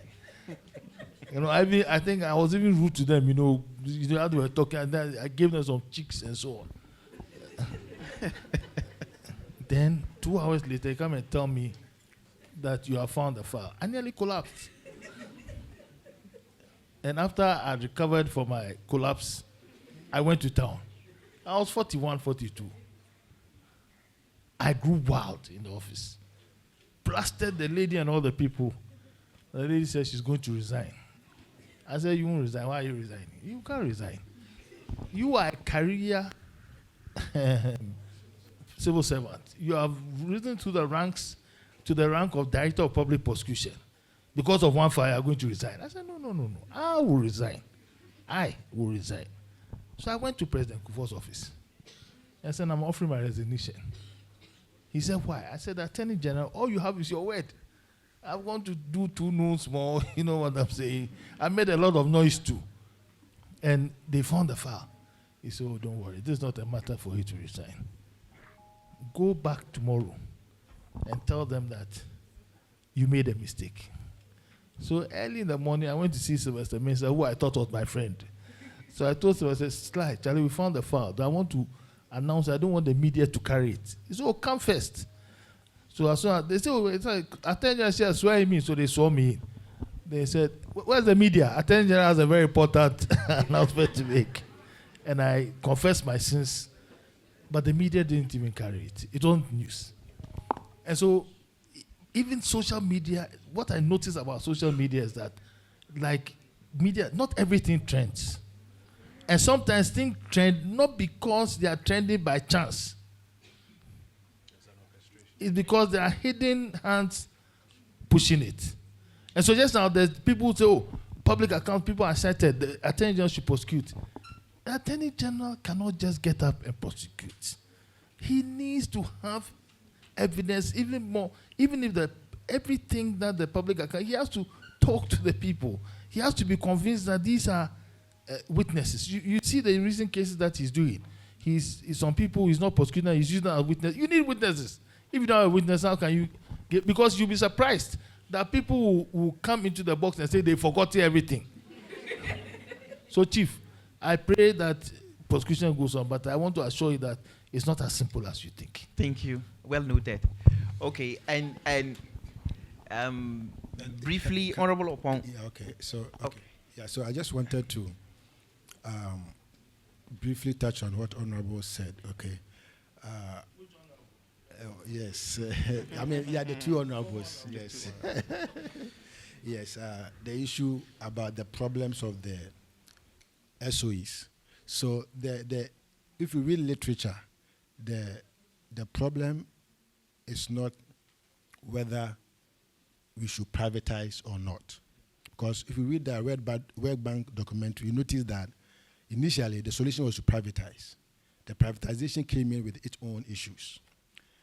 I think I was even rude to them, how they were talking, and then I gave them some cheeks and so on. Then 2 hours later, they come and tell me that you have found the file. I nearly collapsed. And after I recovered from my collapse, I went to town. I was 41, 42. I grew wild in the office. Blasted the lady and all the people. The lady said she's going to resign. I said, you won't resign. Why are you resigning? You can't resign. You are a career civil servant. You have risen to the ranks, to the rank of Director of Public Prosecution. Because of one fire, you are going to resign. I said, no. I will resign. I will resign. So I went to President Kufuor's office and said, I'm offering my resignation. He said, why? I said, Attorney General, all you have is your word. I want to do 2 noons more, you know what I'm saying? I made a lot of noise too. And they found the file. He said, oh, don't worry, this is not a matter for you to resign. Go back tomorrow and tell them that you made a mistake. So early in the morning, I went to see Sylvester Mensah, who I thought was my friend. So I told Sylvester, Charlie, we found the file. I want to announce, I don't want the media to carry it. He said, oh, come first. So as soon as they said, oh, it's like, Attorney General said, swear me. So they saw me. They said, where's the media? Attorney General has a very important announcement to make. And I confessed my sins, but the media didn't even carry it. It wasn't news. And so even social media, what I noticed about social media is that, like, media, not everything trends. And sometimes things trend not because they are trending by chance. It's because there are hidden hands pushing it. And so just now, there's people who say, oh, public accounts, people are cited, the Attorney General should prosecute. The Attorney General cannot just get up and prosecute. He needs to have evidence, even more, even if everything that the public account, he has to talk to the people. He has to be convinced that these are witnesses. You see the recent cases that he's doing. He's some people, he's not prosecuting, he's using as witness. You need witnesses. If you don't have a witness, how can you get, because you'll be surprised that people will come into the box and say they forgot everything. So, Chief, I pray that prosecution goes on, but I want to assure you that it's not as simple as you think.
Thank you. Well noted. Okay, and briefly, Honorable Oppong.
Yeah, okay. So, okay. Yeah, so I just wanted to briefly touch on what Honorable said, okay. Yes, I mean, yeah, the 2 honorables, yes. Yes, the issue about the problems of the SOEs. So if you read literature, the problem is not whether we should privatize or not. Because if you read the World Bank documentary, you notice that initially the solution was to privatize. The privatization came in with its own issues.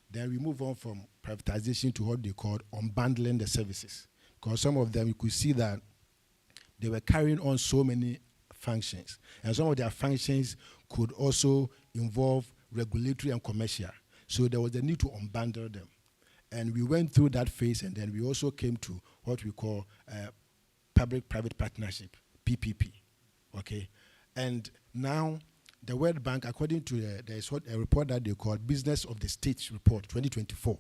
Then we move on from privatization to what they called unbundling the services. Because some of them, you could see that they were carrying on so many functions. And some of their functions could also involve regulatory and commercial. So there was a need to unbundle them. And we went through that phase, and then we also came to what we call public-private partnership, PPP. Okay? And now, the World Bank, according to there's a report that they call Business of the State Report 2024,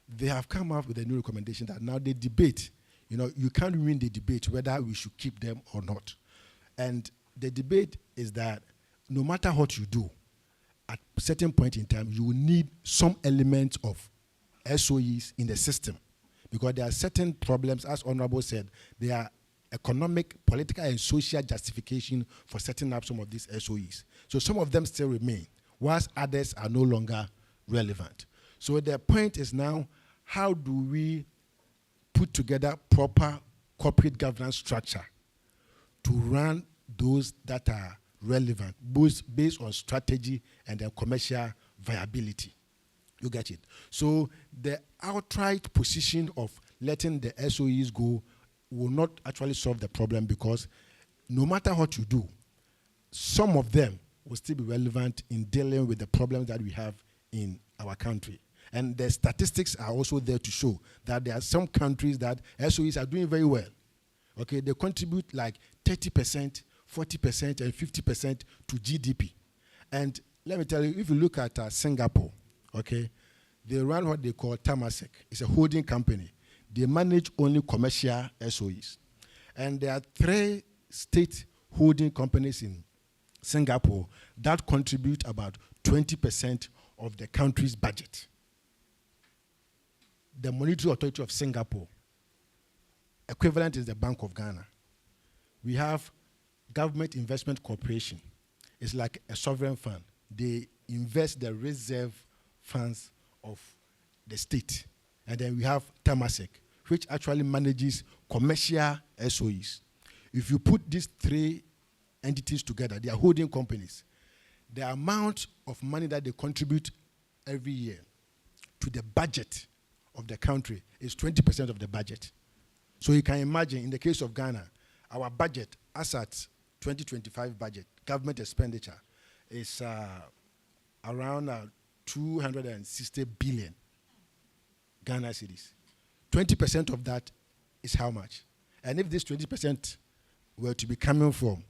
they have come up with a new recommendation that now they debate, you can't win the debate whether we should keep them or not. And the debate is that no matter what you do, at a certain point in time, you will need some element of SOEs in the system, because there are certain problems, as Honorable said, there are economic, political, and social justification for setting up some of these SOEs. So some of them still remain, whilst others are no longer relevant. So the point is now, how do we put together proper corporate governance structure to run those that are relevant, both based on strategy and then commercial viability? You get it? So the outright position of letting the SOEs go will not actually solve the problem, because no matter what you do, some of them will still be relevant in dealing with the problems that we have in our country. And the statistics are also there to show that there are some countries that SOEs are doing very well. Okay, they contribute like 30%, 40%, and 50% to GDP. And let me tell you, if you look at Singapore, okay, they run what they call Temasek. It's a holding company. They manage only commercial SOEs. And there are 3 state holding companies in Singapore that contribute about 20% of the country's budget. The Monetary Authority of Singapore, equivalent is the Bank of Ghana. We have Government Investment Corporation. It's like a sovereign fund. They invest the reserve funds of the state. And then we have Temasek, which actually manages commercial SOEs. If you put these 3 entities together. They are holding companies. The amount of money that they contribute every year to the budget of the country is 20% of the budget. So you can imagine, in the case of Ghana, our budget, as at 2025 budget, government expenditure, is around 260 billion Ghana cedis. 20% of that is how much? And if this 20% were to be coming from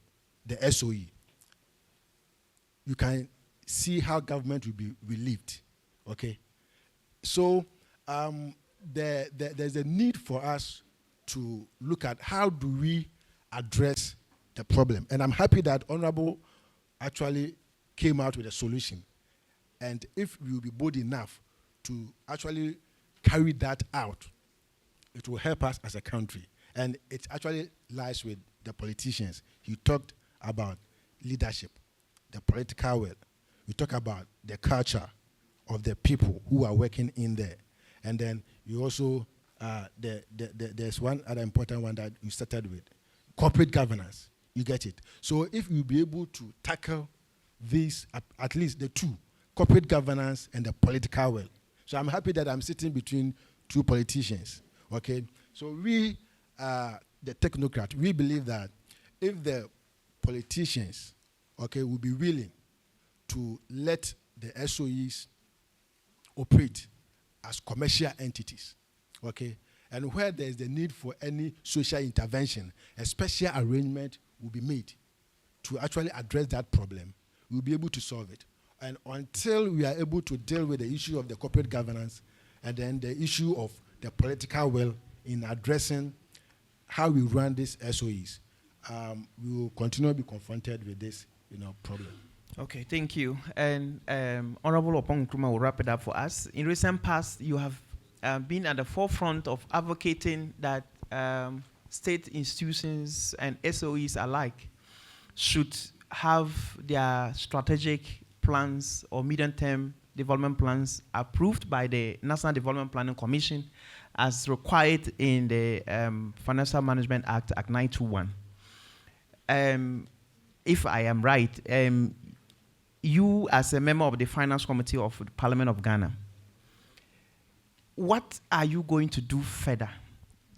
the SOE, you can see how government will be relieved, okay? So there's a need for us to look at how do we address the problem. And I'm happy that Honorable actually came out with a solution. And if we will be bold enough to actually carry that out, it will help us as a country. And it actually lies with the politicians. You talked about leadership, the political will. You talk about the culture of the people who are working in there. And then you also, there's one other important one that you started with, corporate governance. You get it. So if we'll be able to tackle these, at least the two, corporate governance and the political will. So I'm happy that I'm sitting between two politicians, okay? So we, the technocrat, we believe that if the politicians, okay, will be willing to let the SOEs operate as commercial entities, okay, and where there is the need for any social intervention, a special arrangement will be made to actually address that problem. We'll be able to solve it. And until we are able to deal with the issue of the corporate governance and then the issue of the political will in addressing how we run these SOEs, we will continue to be confronted with this, problem.
Okay, thank you. And Honorable Oppong Nkrumah will wrap it up for us. In recent past, you have been at the forefront of advocating that state institutions and SOEs alike should have their strategic plans or medium-term development plans approved by the National Development Planning Commission as required in the Financial Management Act, Act 921. If I am right, you as a member of the Finance Committee of the Parliament of Ghana, what are you going to do further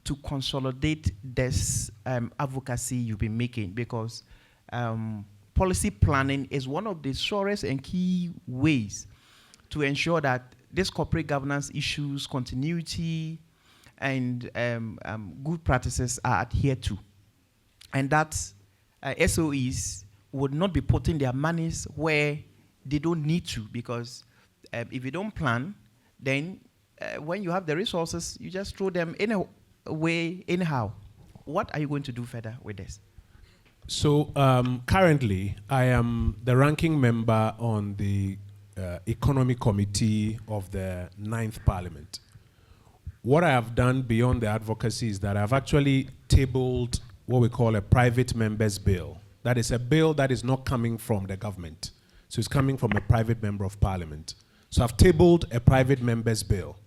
to consolidate this advocacy you've been making? Because policy planning is one of the surest and key ways to ensure that this corporate governance issues, continuity, and good practices are adhered to. And that SOEs would not be putting their monies where they don't need to, because if you don't plan, then when you have the resources, you just throw them away anyhow. What are you going to do further with this?
So currently, I am the ranking member on the Economic Committee of the 9th Parliament. What I have done beyond the advocacy is that I've actually tabled what we call a private member's bill. That is a bill that is not coming from the government. So it's coming from a private member of parliament. So I've tabled a private member's bill.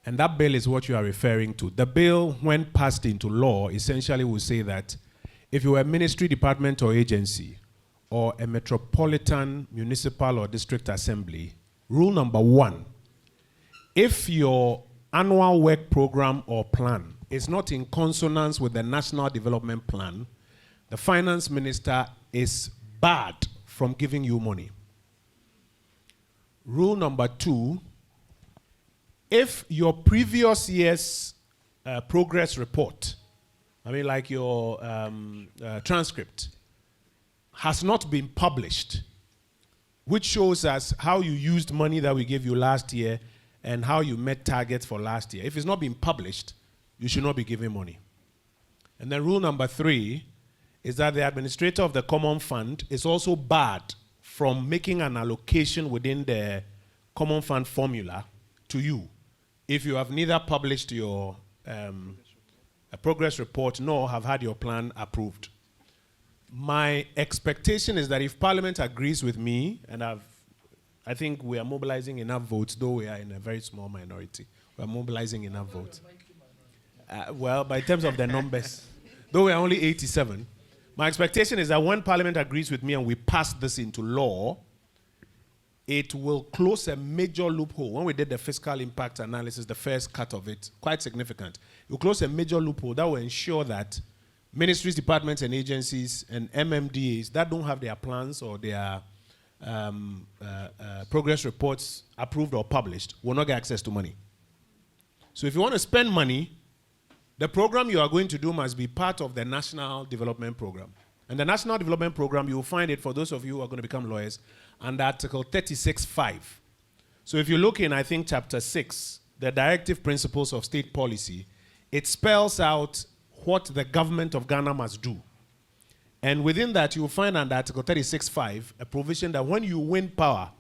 And that bill is what you are referring to. The bill, when passed into law, essentially will say that if you are a ministry, department, or agency, or a metropolitan, municipal, or district assembly, rule number 1, if your annual work program or plan is not in consonance with the National Development Plan, the finance minister is barred from giving you money. Rule number 2, if your previous year's progress report, like your transcript, has not been published, which shows us how you used money that we gave you last year and how you met targets for last year. If it's not been published, you should not be giving money. And then rule number 3 is that the administrator of the common fund is also barred from making an allocation within the common fund formula to you if you have neither published your progress report nor have had your plan approved. My expectation is that if Parliament agrees with me, and I think we are mobilizing enough votes, though we are in a very small minority, we are mobilizing enough votes. Well, by terms of the numbers, though we are only 87, My expectation is that when Parliament agrees with me and we pass this into law, it will close a major loophole. When we did the fiscal impact analysis, the first cut of it, quite significant. It will close a major loophole that will ensure that ministries, departments, and agencies and MMDAs that don't have their plans or their progress reports approved or published will not get access to money. So if you want to spend money, the program you are going to do must be part of the National Development Program. And the National Development Program, you will find it, for those of you who are going to become lawyers, under Article 36(5). So if you look in, I think, Chapter 6, the Directive Principles of State Policy, it spells out what the government of Ghana must do. And within that, you will find under Article 36(5) a provision that when you win power,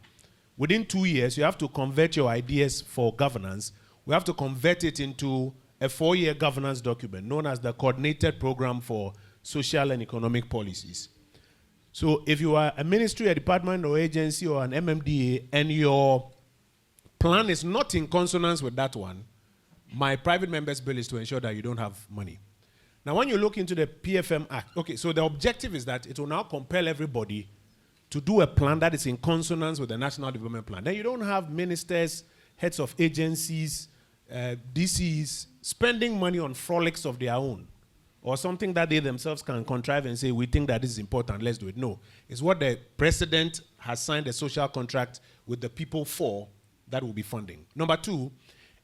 within 2 years, you have to convert your ideas for governance. We have to convert it into a 4-year governance document known as the Coordinated Program for Social and Economic Policies. So if you are a ministry, a department or agency or an MMDA and your plan is not in consonance with that one, my private member's bill is to ensure that you don't have money. Now when you look into the PFM Act, okay, so the objective is that it will now compel everybody to do a plan that is in consonance with the National Development Plan. Then you don't have ministers, heads of agencies, DCs spending money on frolics of their own or something that they themselves can contrive and say, we think that this is important, let's do it. No, it's what the president has signed a social contract with the people for that will be funding. Number two,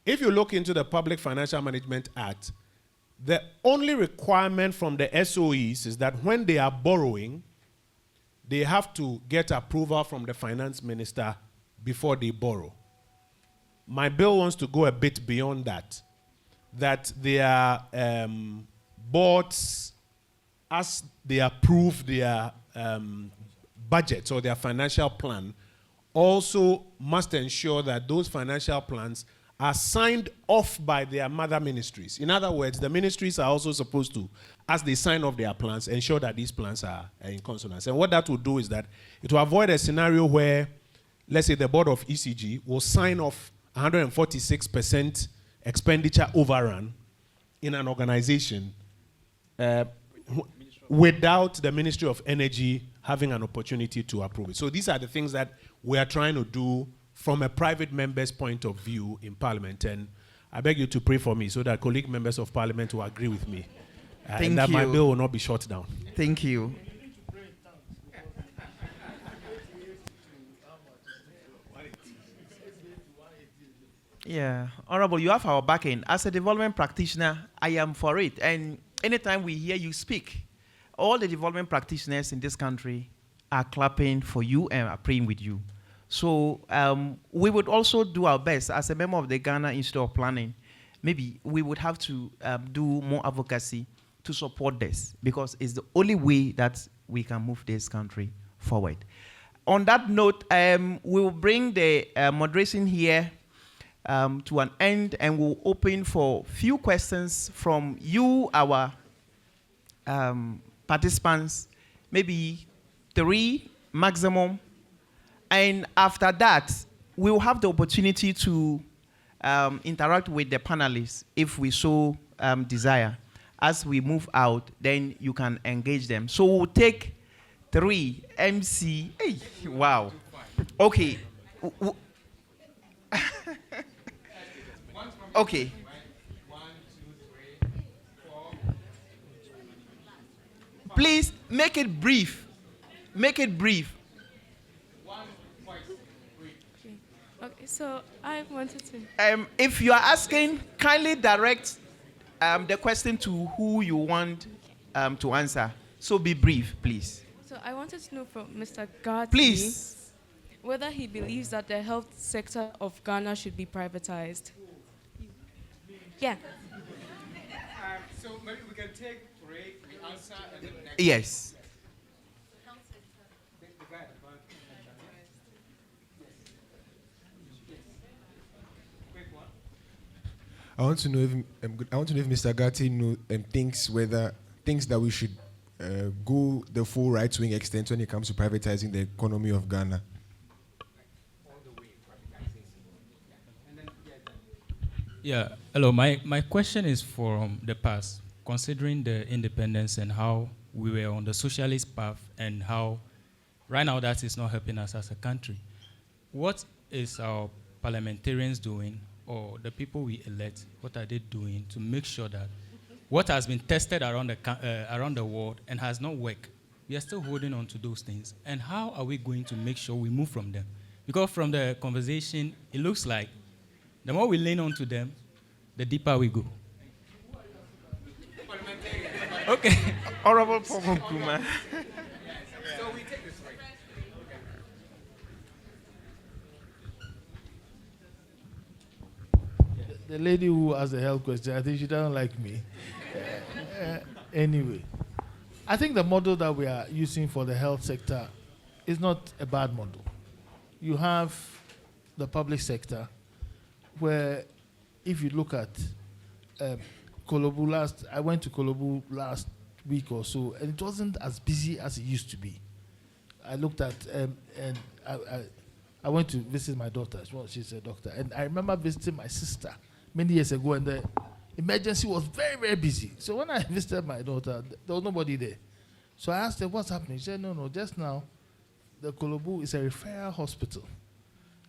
if you look into the Public Financial Management Act, the only requirement from the SOEs is that when they are borrowing, they have to get approval from the finance minister before they borrow. My bill wants to go a bit beyond that, that their boards, as they approve their budgets or their financial plan, also must ensure that those financial plans are signed off by their mother ministries. In other words, the ministries are also supposed to, as they sign off their plans, ensure that these plans are in consonance. And what that will do is that it will avoid a scenario where, let's say, the board of ECG will sign off 146% expenditure overrun in an organization without the Ministry of Energy having an opportunity to approve it. So these are the things that we are trying to do from a private member's point of view in Parliament. And I beg you to pray for me so that colleague members of Parliament will agree with me. And that my bill will not be shut down.
Thank you. Yeah, Honorable, you have our backing. As a development practitioner, I am for it. And anytime we hear you speak, all the development practitioners in this country are clapping for you and are praying with you. So we would also do our best as a member of the Ghana Institute of Planning. Maybe we would have to do more advocacy to support this, because it's the only way that we can move this country forward. On that note, we will bring the moderation here to an end, and we'll open for few questions from you, our participants, maybe 3 maximum. And after that, we'll have the opportunity to interact with the panelists if we so desire. As we move out, then you can engage them. So we'll take 3 MC. Hey, wow. Okay. Okay.
1, 2, 3, 4.
Please make it brief. Make it brief.
Okay, so I wanted to.
If you are asking, kindly direct the question to who you want to answer. So be brief, please.
So I wanted to know from Mr. Ghartey,
Please.
whether he believes that the health sector of Ghana should be privatized. Yeah.
So maybe we can take 3, we answer, and then next.
Yes.
I want to know if Mr. Ghartey thinks that we should go the full right-wing extent when it comes to privatizing the economy of Ghana.
Yeah, hello. My question is from the past, considering the independence and how we were on the socialist path and how right now that is not helping us as a country. What is our parliamentarians doing, or the people we elect, what are they doing to make sure that what has been tested around the world and has not worked, we are still holding on to those things? And how are we going to make sure we move from them? Because from the conversation, it looks like the more we lean on to them, the deeper we go. Okay.
Honorable Oppong Nkrumah.
So we take this way.
The lady who asked the health question, I think she doesn't like me. Anyway, I think the model that we are using for the health sector is not a bad model. You have the public sector where, if you look at Kolobu I went to Kolobu last week or so, and it wasn't as busy as it used to be. I looked at, and I went to visit my daughter. Well, she's a doctor. And I remember visiting my sister many years ago, and the emergency was very, very busy. So when I visited my daughter, there was nobody there. So I asked her, what's happening? She said, no, just now, the Kolobu is a referral hospital.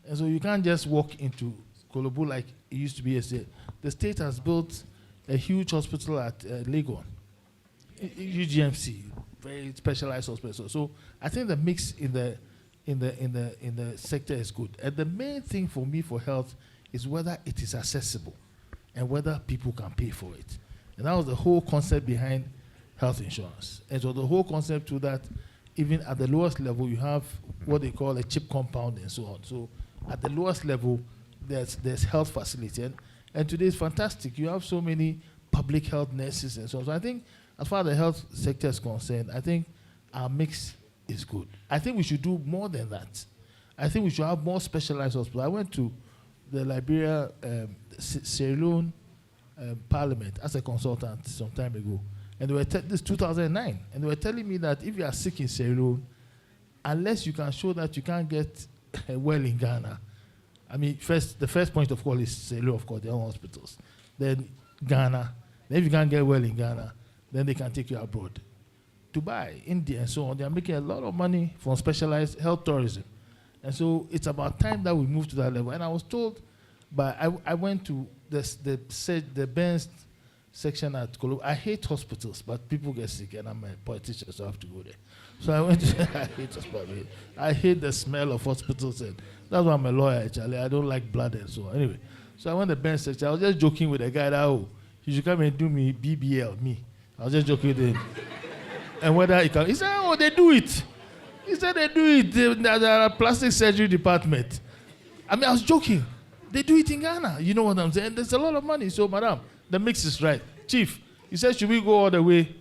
And so you can't just walk into Kolobu like it used to be yesterday. The state has built a huge hospital at Legon, UGMC, very specialized hospital. So I think the mix in the sector is good. And the main thing for me for health is whether it is accessible and whether people can pay for it. And that was the whole concept behind health insurance. And so the whole concept to that, even at the lowest level, you have what they call a chip compound and so on. So at the lowest level, there's health facility. And today is fantastic. You have so many public health nurses and so on. So I think as far as the health sector is concerned, I think our mix is good. I think we should do more than that. I think we should have more specialized hospitals. I went to the Liberia, Sierra Leone Parliament as a consultant some time ago. And they were this 2009. And they were telling me that if you are sick in Sierra Leone, unless you can show that you can't get well in Ghana, I mean, the first point of call is Sierra Leone, of course, their own hospitals. Then Ghana. Then if you can't get well in Ghana, then they can take you abroad. Dubai, India, and so on, they are making a lot of money from specialized health tourism. And so it's about time that we move to that level. And I was told, I went to the Benz section at Kolo. I hate hospitals, but people get sick, and I'm a politician, so I have to go there. So I went to, I hate hospitals. I hate the smell of hospitals, and that's why I'm a lawyer, actually. I don't like blood and so on. Anyway, so I went to the Benz section. I was just joking with the guy that, you should come and do me BBL, me. I was just joking with him. And whether he can, he said, they do it. He said they do it. There are plastic surgery department. I mean, I was joking. They do it in Ghana. You know what I'm saying? There's a lot of money. So, madam, the mix is right. Chief, he said, should we go all the way?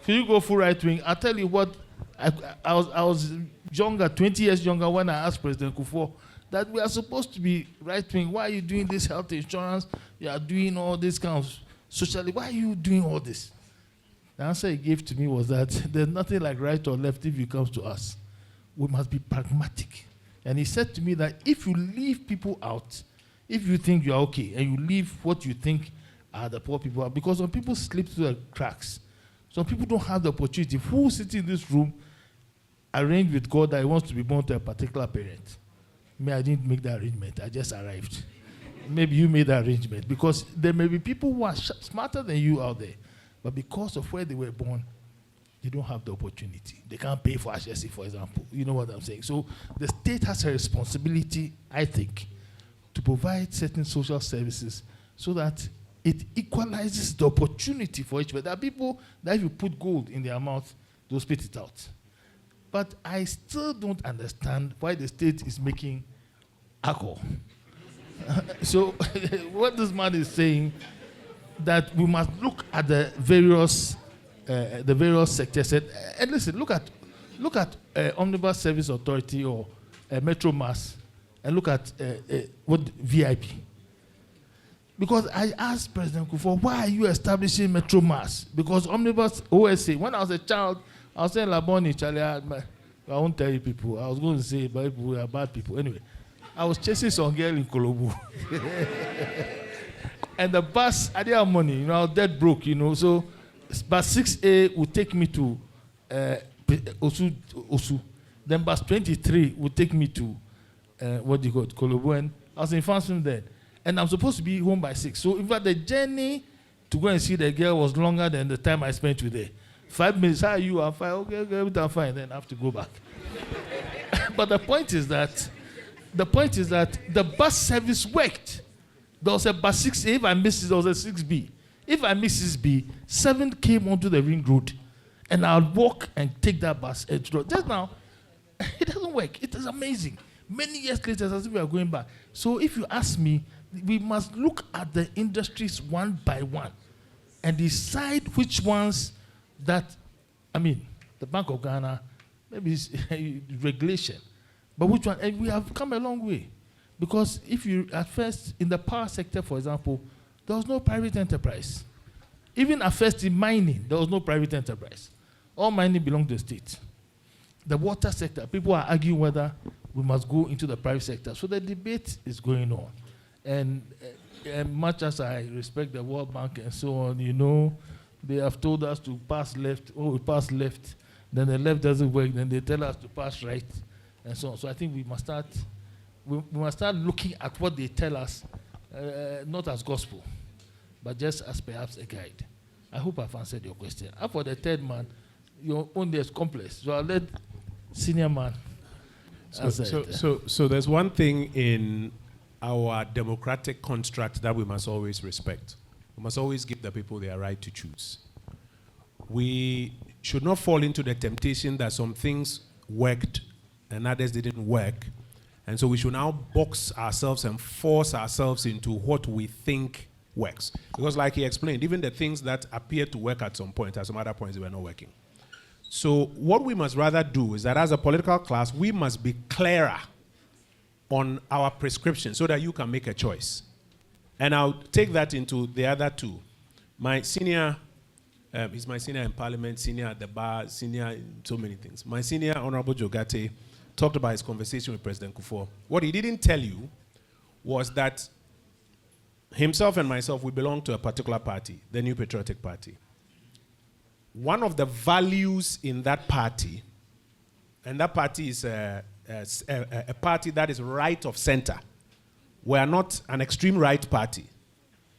Should you go full right wing? I'll tell you what, I was younger, 20 years younger, when I asked President Kufuor that we are supposed to be right wing. Why are you doing this health insurance? You are doing all this kind of socially. Why are you doing all this? The answer he gave to me was that there's nothing like right or left if it comes to us. We must be pragmatic. And he said to me that if you leave people out, if you think you're okay, and you leave what you think are the poor people, because some people slip through the cracks. Some people don't have the opportunity. Who sitting in this room arranged with God that he wants to be born to a particular parent? Me, I didn't make that arrangement. I just arrived. Maybe you made that arrangement, because there may be people who are smarter than you out there. But because of where they were born, they don't have the opportunity. They can't pay for HSC, for example. You know what I'm saying? So the state has a responsibility, I think, to provide certain social services so that it equalizes the opportunity for each other. There are people that if you put gold in their mouth, they'll spit it out. But I still don't understand why the state is making alcohol. So what this man is saying, that we must look at the various sectors. And listen, look at Omnibus Service Authority or Metro Mass, and look at what VIP. Because I asked President Kufuor, why are you establishing Metro Mass? Because Omnibus OSA, when I was a child, I was saying Laboni, Charlie, I won't tell you people. I was going to say, but we are bad people. Anyway, I was chasing some girl in Kolobu. And the bus, I didn't have money, I was dead broke, so bus 6A will take me to Osu. Then bus 23 will take me to what do you call it, Kolobo. I was in Fansum then. And I'm supposed to be home by 6. So in fact, the journey to go and see the girl was longer than the time I spent with her. 5 minutes, how are you? I'm fine. Okay, I'm fine. Then I have to go back. But the point is that the bus service worked. There was a bus 6A. If I missed it, there was a 6B. If I missed 6B, 7 came onto the ring road. And I'll walk and take that bus. Just now, it doesn't work. It is amazing. Many years later, as if we are going back. So if you ask me, we must look at the industries one by one and decide which ones that, the Bank of Ghana, maybe it's regulation, but which one? And we have come a long way. Because if you, at first, in the power sector, for example, there was no private enterprise. Even at first in mining, there was no private enterprise. All mining belonged to the state. The water sector, people are arguing whether we must go into the private sector. So the debate is going on. And much as I respect the World Bank and so on, they have told us to pass left. Oh, we pass left. Then the left doesn't work. Then they tell us to pass right, and so on. So I think we must start looking at what they tell us, not as gospel, but just as perhaps a guide. I hope I've answered your question. And for the third man, your own is complex. So I'll let senior man answer it.
So there's one thing in our democratic construct that we must always respect. We must always give the people their right to choose. We should not fall into the temptation that some things worked and others didn't work. And so we should now box ourselves and force ourselves into what we think works. Because like he explained, even the things that appeared to work at some point, at some other points, they were not working. So what we must rather do is that as a political class, we must be clearer on our prescription so that you can make a choice. And I'll take that into the other two. My senior, he's my senior in parliament, senior at the bar, senior in so many things. My senior, Honorable Ghartey, talked about his conversation with President Kufuor. What he didn't tell you was that himself and myself, we belong to a particular party, the New Patriotic Party. One of the values in that party, and that party is a party that is right of center. We are not an extreme right party.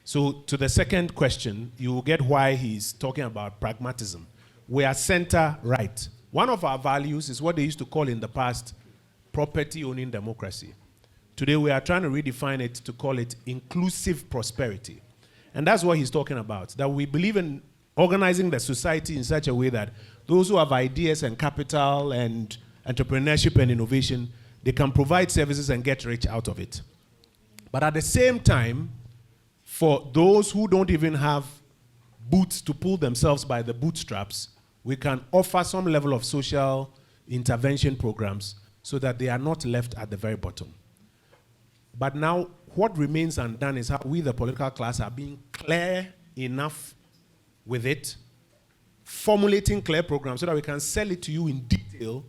So to the second question, you will get why he's talking about pragmatism. We are center right. One of our values is what they used to call in the past property owning democracy. Today we are trying to redefine it to call it inclusive prosperity. And that's what he's talking about, that we believe in organizing the society in such a way that those who have ideas and capital and entrepreneurship and innovation, they can provide services and get rich out of it. But at the same time, for those who don't even have boots to pull themselves by the bootstraps, we can offer some level of social intervention programs so that they are not left at the very bottom. But now, what remains undone is how we, the political class, are being clear enough with it, formulating clear programs so that we can sell it to you in detail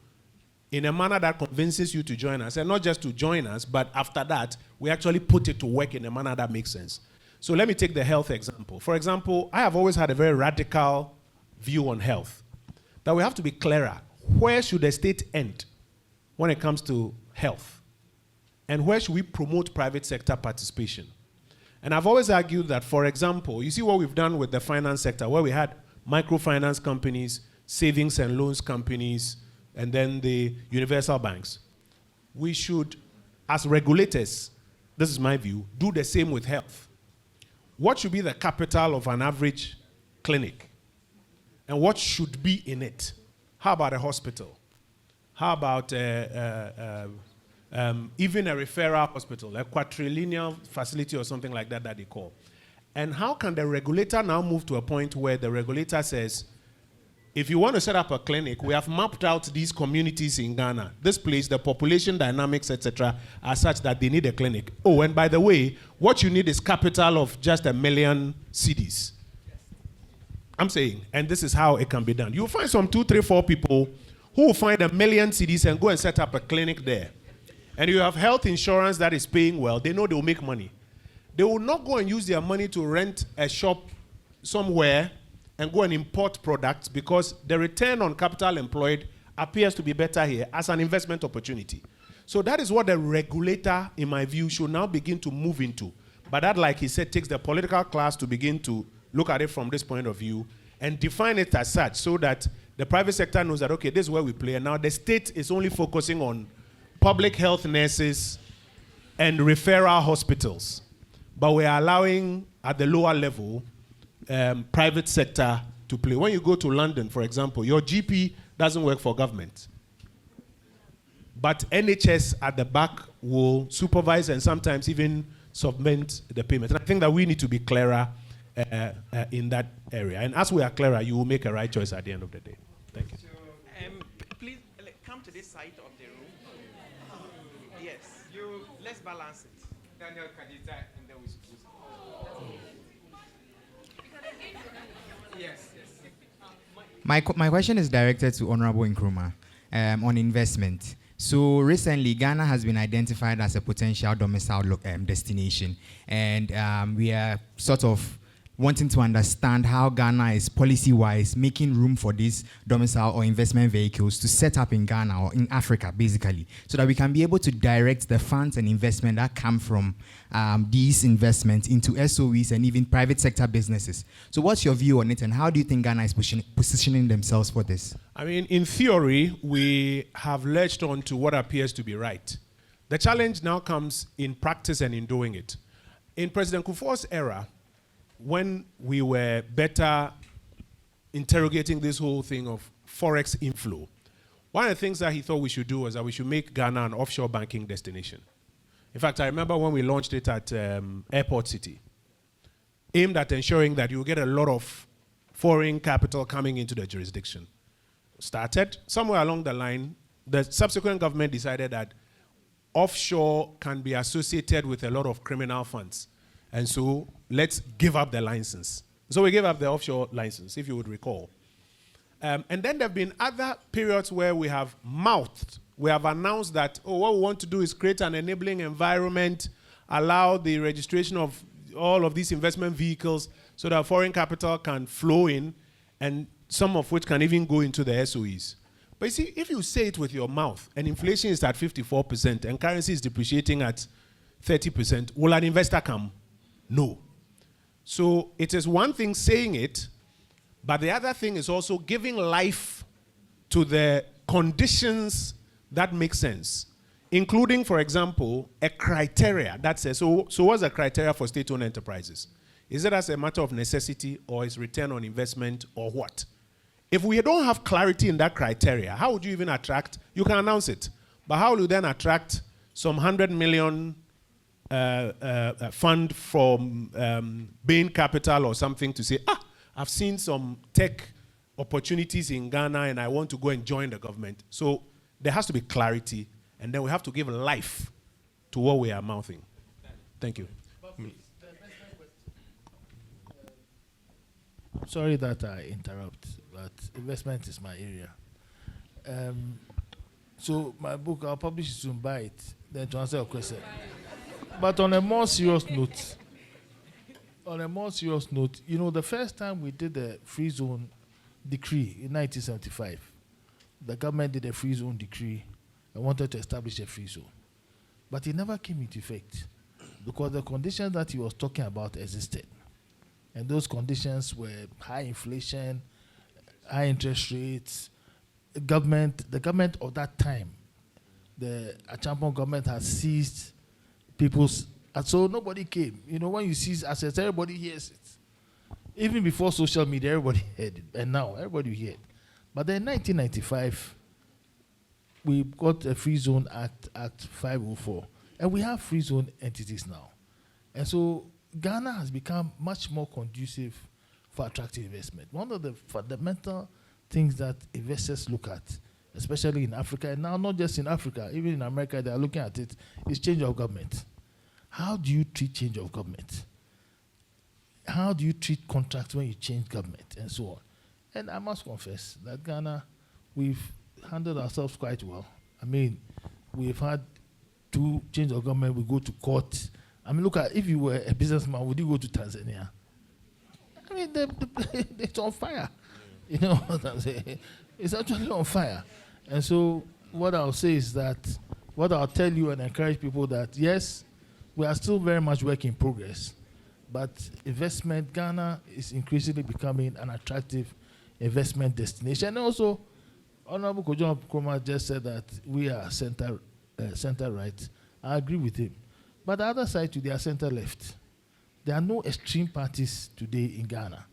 in a manner that convinces you to join us. And not just to join us, but after that, we actually put it to work in a manner that makes sense. So let me take the health example. For example, I have always had a very radical view on health, that we have to be clearer. Where should the state end when it comes to health? And where should we promote private sector participation? And I've always argued that, for example, you see what we've done with the finance sector, where we had microfinance companies, savings and loans companies, and then the universal banks. We should, as regulators, this is my view, do the same with health. What should be the capital of an average clinic? And what should be in it? How about a hospital? How about even a referral hospital, a quadrilineal facility or something like that that they call? And how can the regulator now move to a point where the regulator says, if you want to set up a clinic, we have mapped out these communities in Ghana. This place, the population dynamics, etc., are such that they need a clinic. Oh, and by the way, what you need is capital of just 1 million cedis. I'm saying, and this is how it can be done. You'll find some 2, 3, 4 people who will find 1 million cedis and go and set up a clinic there. And you have health insurance that is paying well. They know they will make money. They will not go and use their money to rent a shop somewhere and go and import products because the return on capital employed appears to be better here as an investment opportunity. So that is what the regulator, in my view, should now begin to move into. But that, like he said, takes the political class to begin to look at it from this point of view and define it as such so that the private sector knows that, okay, this is where we play. And now the state is only focusing on public health nurses and referral hospitals. But we are allowing, at the lower level, private sector to play. When you go to London, for example, your GP doesn't work for government. But NHS at the back will supervise and sometimes even submit the payment. And I think that we need to be clearer in that area. And as we are clearer, you will make a right choice at the end of the day. Thank you.
So, please come to this side of the room. Yes. Let's balance it.
Daniel Kadita, and then we suppose. Yes.
My question is directed to Honorable Nkrumah on investment. So recently, Ghana has been identified as a potential domicile destination, and we are sort of wanting to understand how Ghana is policy-wise making room for these domicile or investment vehicles to set up in Ghana or in Africa, basically, so that we can be able to direct the funds and investment that come from these investments into SOEs and even private sector businesses. So what's your view on it, and how do you think Ghana is positioning themselves for this?
I mean, in theory, we have latched on to what appears to be right. The challenge now comes in practice and in doing it. In President Kufuor's era, when we were better interrogating this whole thing of forex inflow, one of the things that he thought we should do was that we should make Ghana an offshore banking destination. In fact, I remember when we launched it at Airport City, aimed at ensuring that you get a lot of foreign capital coming into the jurisdiction. Started somewhere along the line, the subsequent government decided that offshore can be associated with a lot of criminal funds. And so let's give up the license. So we gave up the offshore license, if you would recall. And then there have been other periods where we have announced that, what we want to do is create an enabling environment, allow the registration of all of these investment vehicles so that foreign capital can flow in, and some of which can even go into the SOEs. But you see, if you say it with your mouth, and inflation is at 54%, and currency is depreciating at 30%, will an investor come? No. So it is one thing saying it, but the other thing is also giving life to the conditions that make sense, including, for example, a criteria that says, so what's the criteria for state-owned enterprises? Is it as a matter of necessity, or is return on investment, or what? If we don't have clarity in that criteria, how would you even attract? You can announce it, but how will you then attract some 100 million fund from Bain Capital or something to say, I've seen some tech opportunities in Ghana and I want to go and join the government. So there has to be clarity, and then we have to give life to what we are mouthing. Thank you.
Sorry that I interrupt, but investment is my area. So my book, I'll publish it soon, buy it, then to answer your question. But on a more serious note, you know, the first time we did the free zone decree in 1975, the government did a free zone decree and wanted to establish a free zone. But it never came into effect because the conditions that he was talking about existed. And those conditions were high inflation, high interest rates. The government of that time, the Achampong government had seized people's, and so nobody came. You know, when you seize assets, everybody hears it. Even before social media, everybody heard it. And now, everybody heard it. But then in 1995, we got a Free Zone Act 504. And we have free zone entities now. And so Ghana has become much more conducive for attracting investment. One of the fundamental things that investors look at, especially in Africa, and now not just in Africa, even in America, they are looking at it, is change of government. How do you treat change of government? How do you treat contracts when you change government, and so on? And I must confess that Ghana, we've handled ourselves quite well. I mean, we've had 2 change of government, we go to court. I mean, look at, if you were a businessman, would you go to Tanzania? I mean, it's on fire. You know what I'm saying? It's actually on fire. And so what I'll say is that, what I'll tell you and encourage people that, yes, we are still very much work in progress, but investment, Ghana is increasingly becoming an attractive investment destination. And also, Honorable Kojo Oppong Nkrumah just said that we are center right. I agree with him. But the other side, they are center left. There are no extreme parties today in Ghana.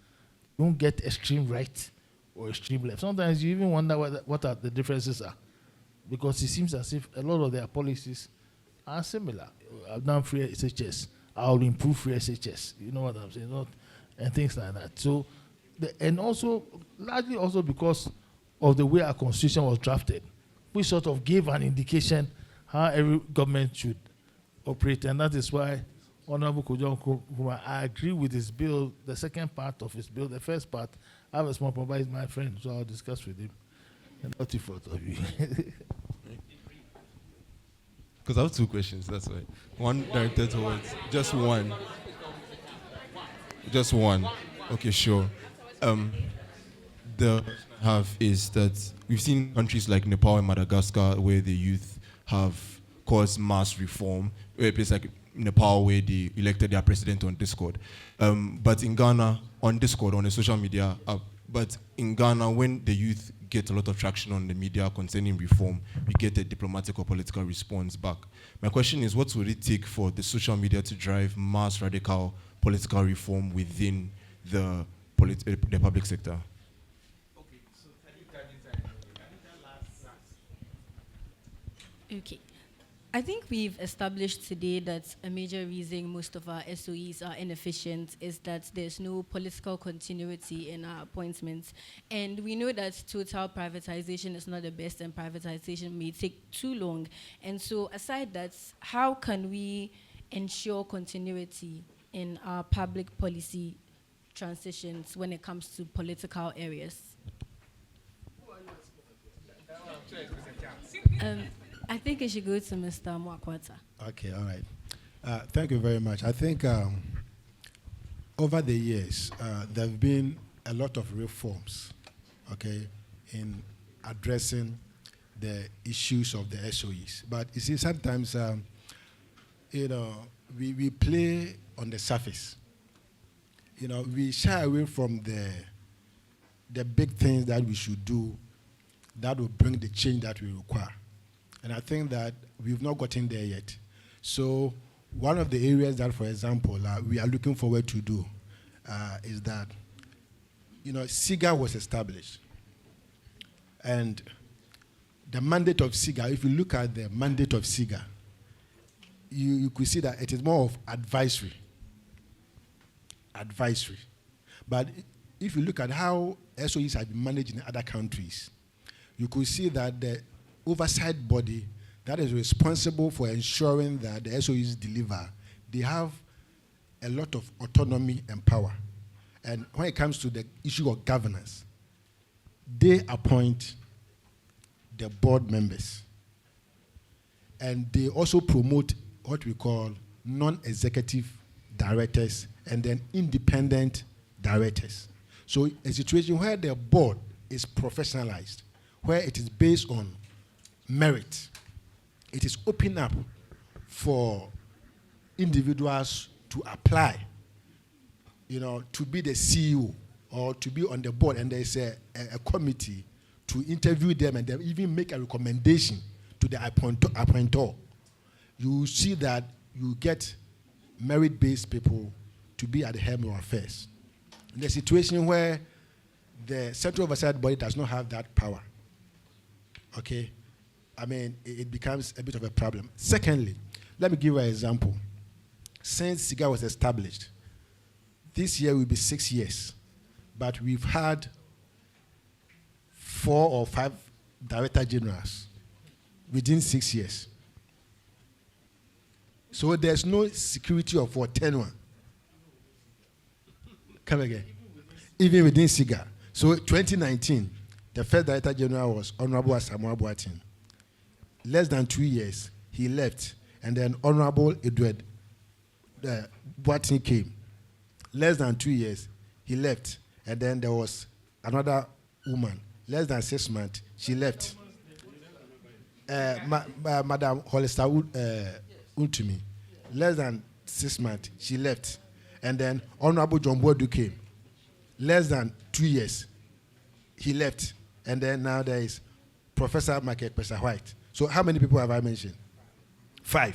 You don't get extreme right or extreme left. Sometimes you even wonder what are the differences are, because it seems as if a lot of their policies are similar. I've done free SHS. I'll improve free SHS. You know what I'm saying? And things like that. So, and also, largely also because of the way our constitution was drafted, we sort of gave an indication how every government should operate. And that is why Honorable Kojo Oppong Nkrumah, I agree with his bill, the second part of his bill. The first part, I have a small problem, he's my friend, so I'll discuss with him. And not in front of you.
Because I have two questions, that's why. One directed towards, just one. Just one. Okay, sure. The have is that we've seen countries like Nepal and Madagascar where the youth have caused mass reform, where a place like Nepal where they elected their president on Discord. But in Ghana, on Discord, on the social media, but in Ghana, when the youth get a lot of traction on the media concerning reform, we get a diplomatic or political response back. My question is, what would it take for the social media to drive mass radical political reform within the public sector?
Okay. I think we've established today that a major reason most of our SOEs are inefficient is that there's no political continuity in our appointments. And we know that total privatization is not the best, and privatization may take too long. And so aside that, how can we ensure continuity in our public policy transitions when it comes to political areas? I think it should go to Mr. Amoako Atta.
Okay, all right. Thank you very much. I think over the years, there have been a lot of reforms, okay, in addressing the issues of the SOEs. But you see, sometimes, we play on the surface. We shy away from the big things that we should do that will bring the change that we require. And I think that we've not gotten there yet. So one of the areas that, for example, we are looking forward to do is that, SIGA was established. And the mandate of SIGA, if you look at the mandate of SIGA, you could see that it is more of advisory. Advisory. But if you look at how SOEs have been managed in other countries, you could see that the oversight body that is responsible for ensuring that the SOEs deliver, they have a lot of autonomy and power. And when it comes to the issue of governance, they appoint the board members. And they also promote what we call non-executive directors and then independent directors. So a situation where the board is professionalized, where it is based on merit, it is open up for individuals to apply, to be the CEO or to be on the board, and there's a committee to interview them and then even make a recommendation to the appointor. You see that you get merit-based people to be at the helm of affairs. In the situation where the Central Oversight Body does not have that power, okay, it becomes a bit of a problem. Secondly, let me give you an example. Since SIGA was established, this year will be 6 years, but we've had 4 or 5 director generals within 6 years. So there's no security of what tenure. Come again. Even within SIGA. So 2019, the first director general was Honorable Amoako Atta. Less than 2 years, he left, and then Honorable Edward Boateng came. Less than 2 years, he left. And then there was another woman, less than 6 months, she left. Madam Hollister Untumi, less than 6 months, she left. And then Honorable John Bodu came, less than 2 years, he left. And then now there is Professor Michael Pesa White. So how many people have I mentioned? 5.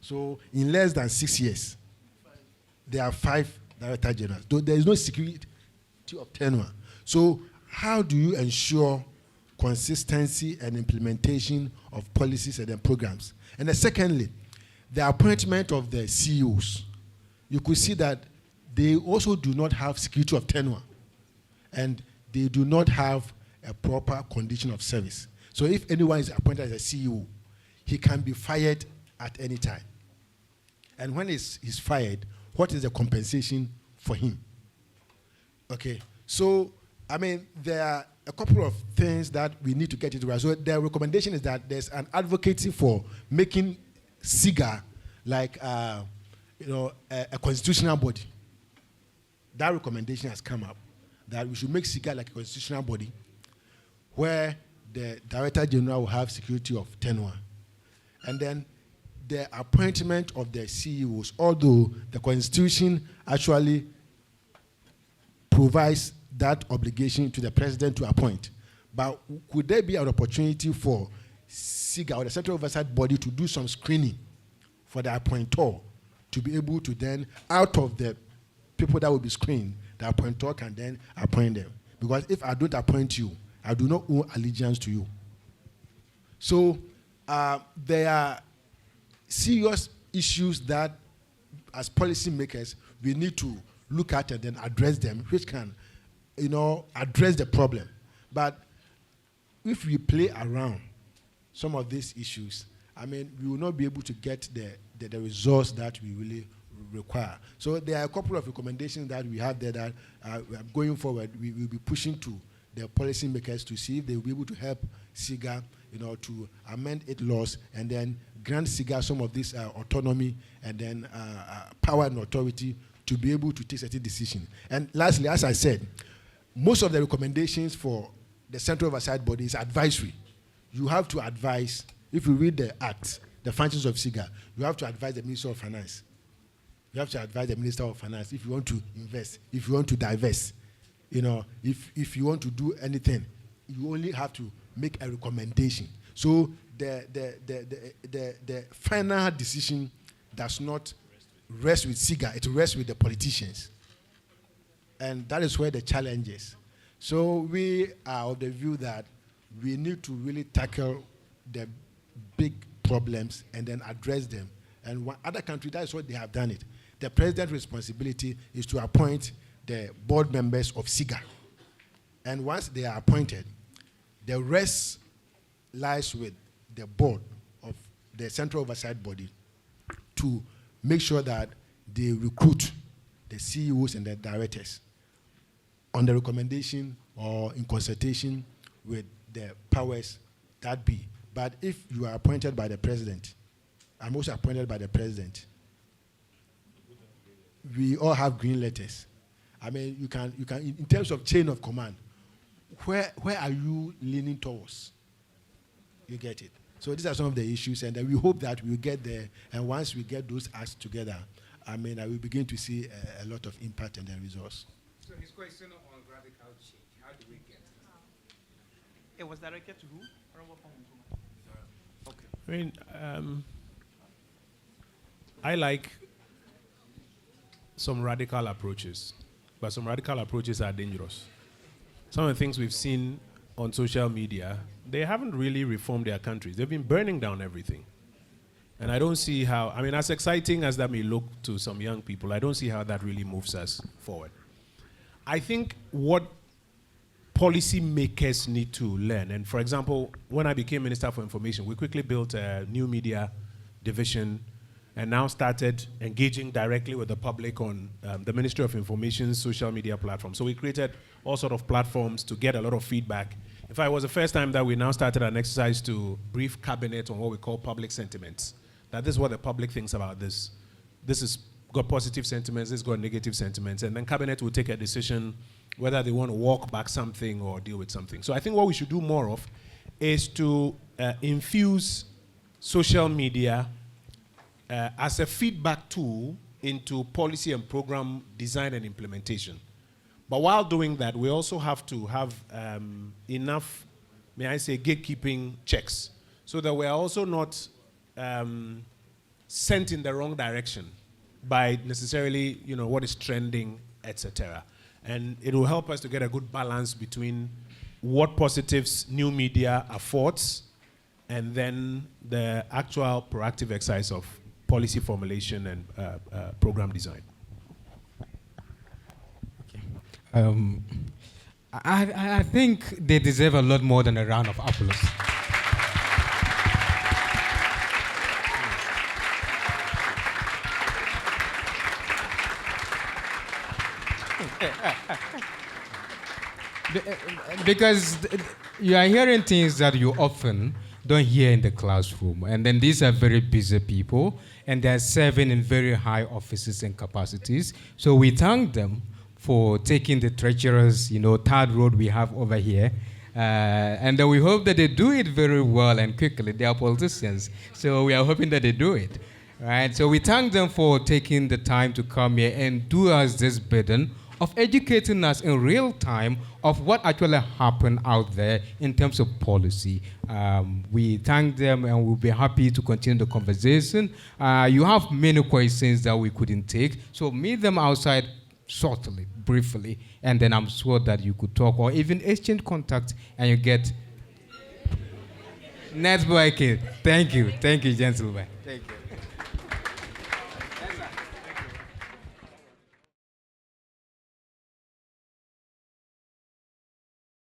So in less than 6 years, there are 5 director generals. There is no security of tenure. So how do you ensure consistency and implementation of policies and then programs? And then secondly, the appointment of the CEOs. You could see that they also do not have security of tenure, and they do not have a proper condition of service. So if anyone is appointed as a CEO, he can be fired at any time. And when he's fired, what is the compensation for him? Okay, so, I mean, there are a couple of things that we need to get into. So the recommendation is that there's an advocacy for making SIGA like, a constitutional body. That recommendation has come up, that we should make SIGA like a constitutional body where the Director General will have security of tenure. And then the appointment of the CEOs, although the Constitution actually provides that obligation to the President to appoint. But could there be an opportunity for SIGA or the Central Oversight Body to do some screening for the appointor to be able to then, out of the people that will be screened, the appointor can then appoint them? Because if I don't appoint you, I do not owe allegiance to you. So there are serious issues that, as policymakers, we need to look at and then address them, which can, address the problem. But if we play around some of these issues, I mean, we will not be able to get the results that we really require. So there are a couple of recommendations that we have there that going forward, we will be pushing to the policymakers to see if they will be able to help SIGA, to amend its laws and then grant SIGA some of this autonomy and then power and authority to be able to take certain decisions. And lastly, as I said, most of the recommendations for the Central Oversight Body is advisory. You have to advise, if you read the Act, the functions of SIGA, you have to advise the Minister of Finance. You have to advise the Minister of Finance if you want to invest, if you want to divest. If you want to do anything, you only have to make a recommendation. So the final decision does not rest with SIGA, it rests with the politicians. And that is where the challenge is. So we are of the view that we need to really tackle the big problems and then address them. And other countries, that is what they have done it. The president's responsibility is to appoint the board members of SIGA. And once they are appointed, the rest lies with the board of the Central Oversight Body to make sure that they recruit the CEOs and the directors on the recommendation or in consultation with the powers that be. But if you are appointed by the president, I'm also appointed by the president, we all have green letters. I mean, you can in terms of chain of command, where are you leaning towards? You get it. So these are some of the issues, and we hope that we'll get there. And once we get those acts together, I mean, I will begin to see a lot of impact and the results.
So his question on radical change, how do we get it?
It was directed to who? Okay.
I mean, I like some radical approaches, but some radical approaches are dangerous. Some of the things we've seen on social media, they haven't really reformed their countries. They've been burning down everything. And I don't see how, I mean, as exciting as that may look to some young people, I don't see how that really moves us forward. I think what policy makers need to learn, and for example, when I became Minister for Information, we quickly built a new media division and now started engaging directly with the public on the Ministry of Information's social media platform. So we created all sort of platforms to get a lot of feedback. In fact, it was the first time that we now started an exercise to brief cabinet on what we call public sentiments. That this is what the public thinks about this. This is got positive sentiments, this got negative sentiments, and then cabinet will take a decision whether they want to walk back something or deal with something. So I think what we should do more of is to infuse social media as a feedback tool into policy and program design and implementation. But while doing that, we also have to have enough, may I say, gatekeeping checks, so that we're also not sent in the wrong direction by necessarily, what is trending, etc. And it will help us to get a good balance between what positives new media affords and then the actual proactive exercise of policy formulation and program design.
I think they deserve a lot more than a round of applause. Because you are hearing things that you often don't hear in the classroom. And then these are very busy people, and they're serving in very high offices and capacities. So we thank them for taking the treacherous, third road we have over here. And then we hope that they do it very well and quickly. They are politicians, so we are hoping that they do it. Right? So we thank them for taking the time to come here and do us this burden of educating us in real time of what actually happened out there in terms of policy. We thank them and we'll be happy to continue the conversation. You have many questions that we couldn't take, so meet them outside shortly, briefly, and then I'm sure that you could talk or even exchange contact and you get networking. Thank you, gentlemen. Thank you.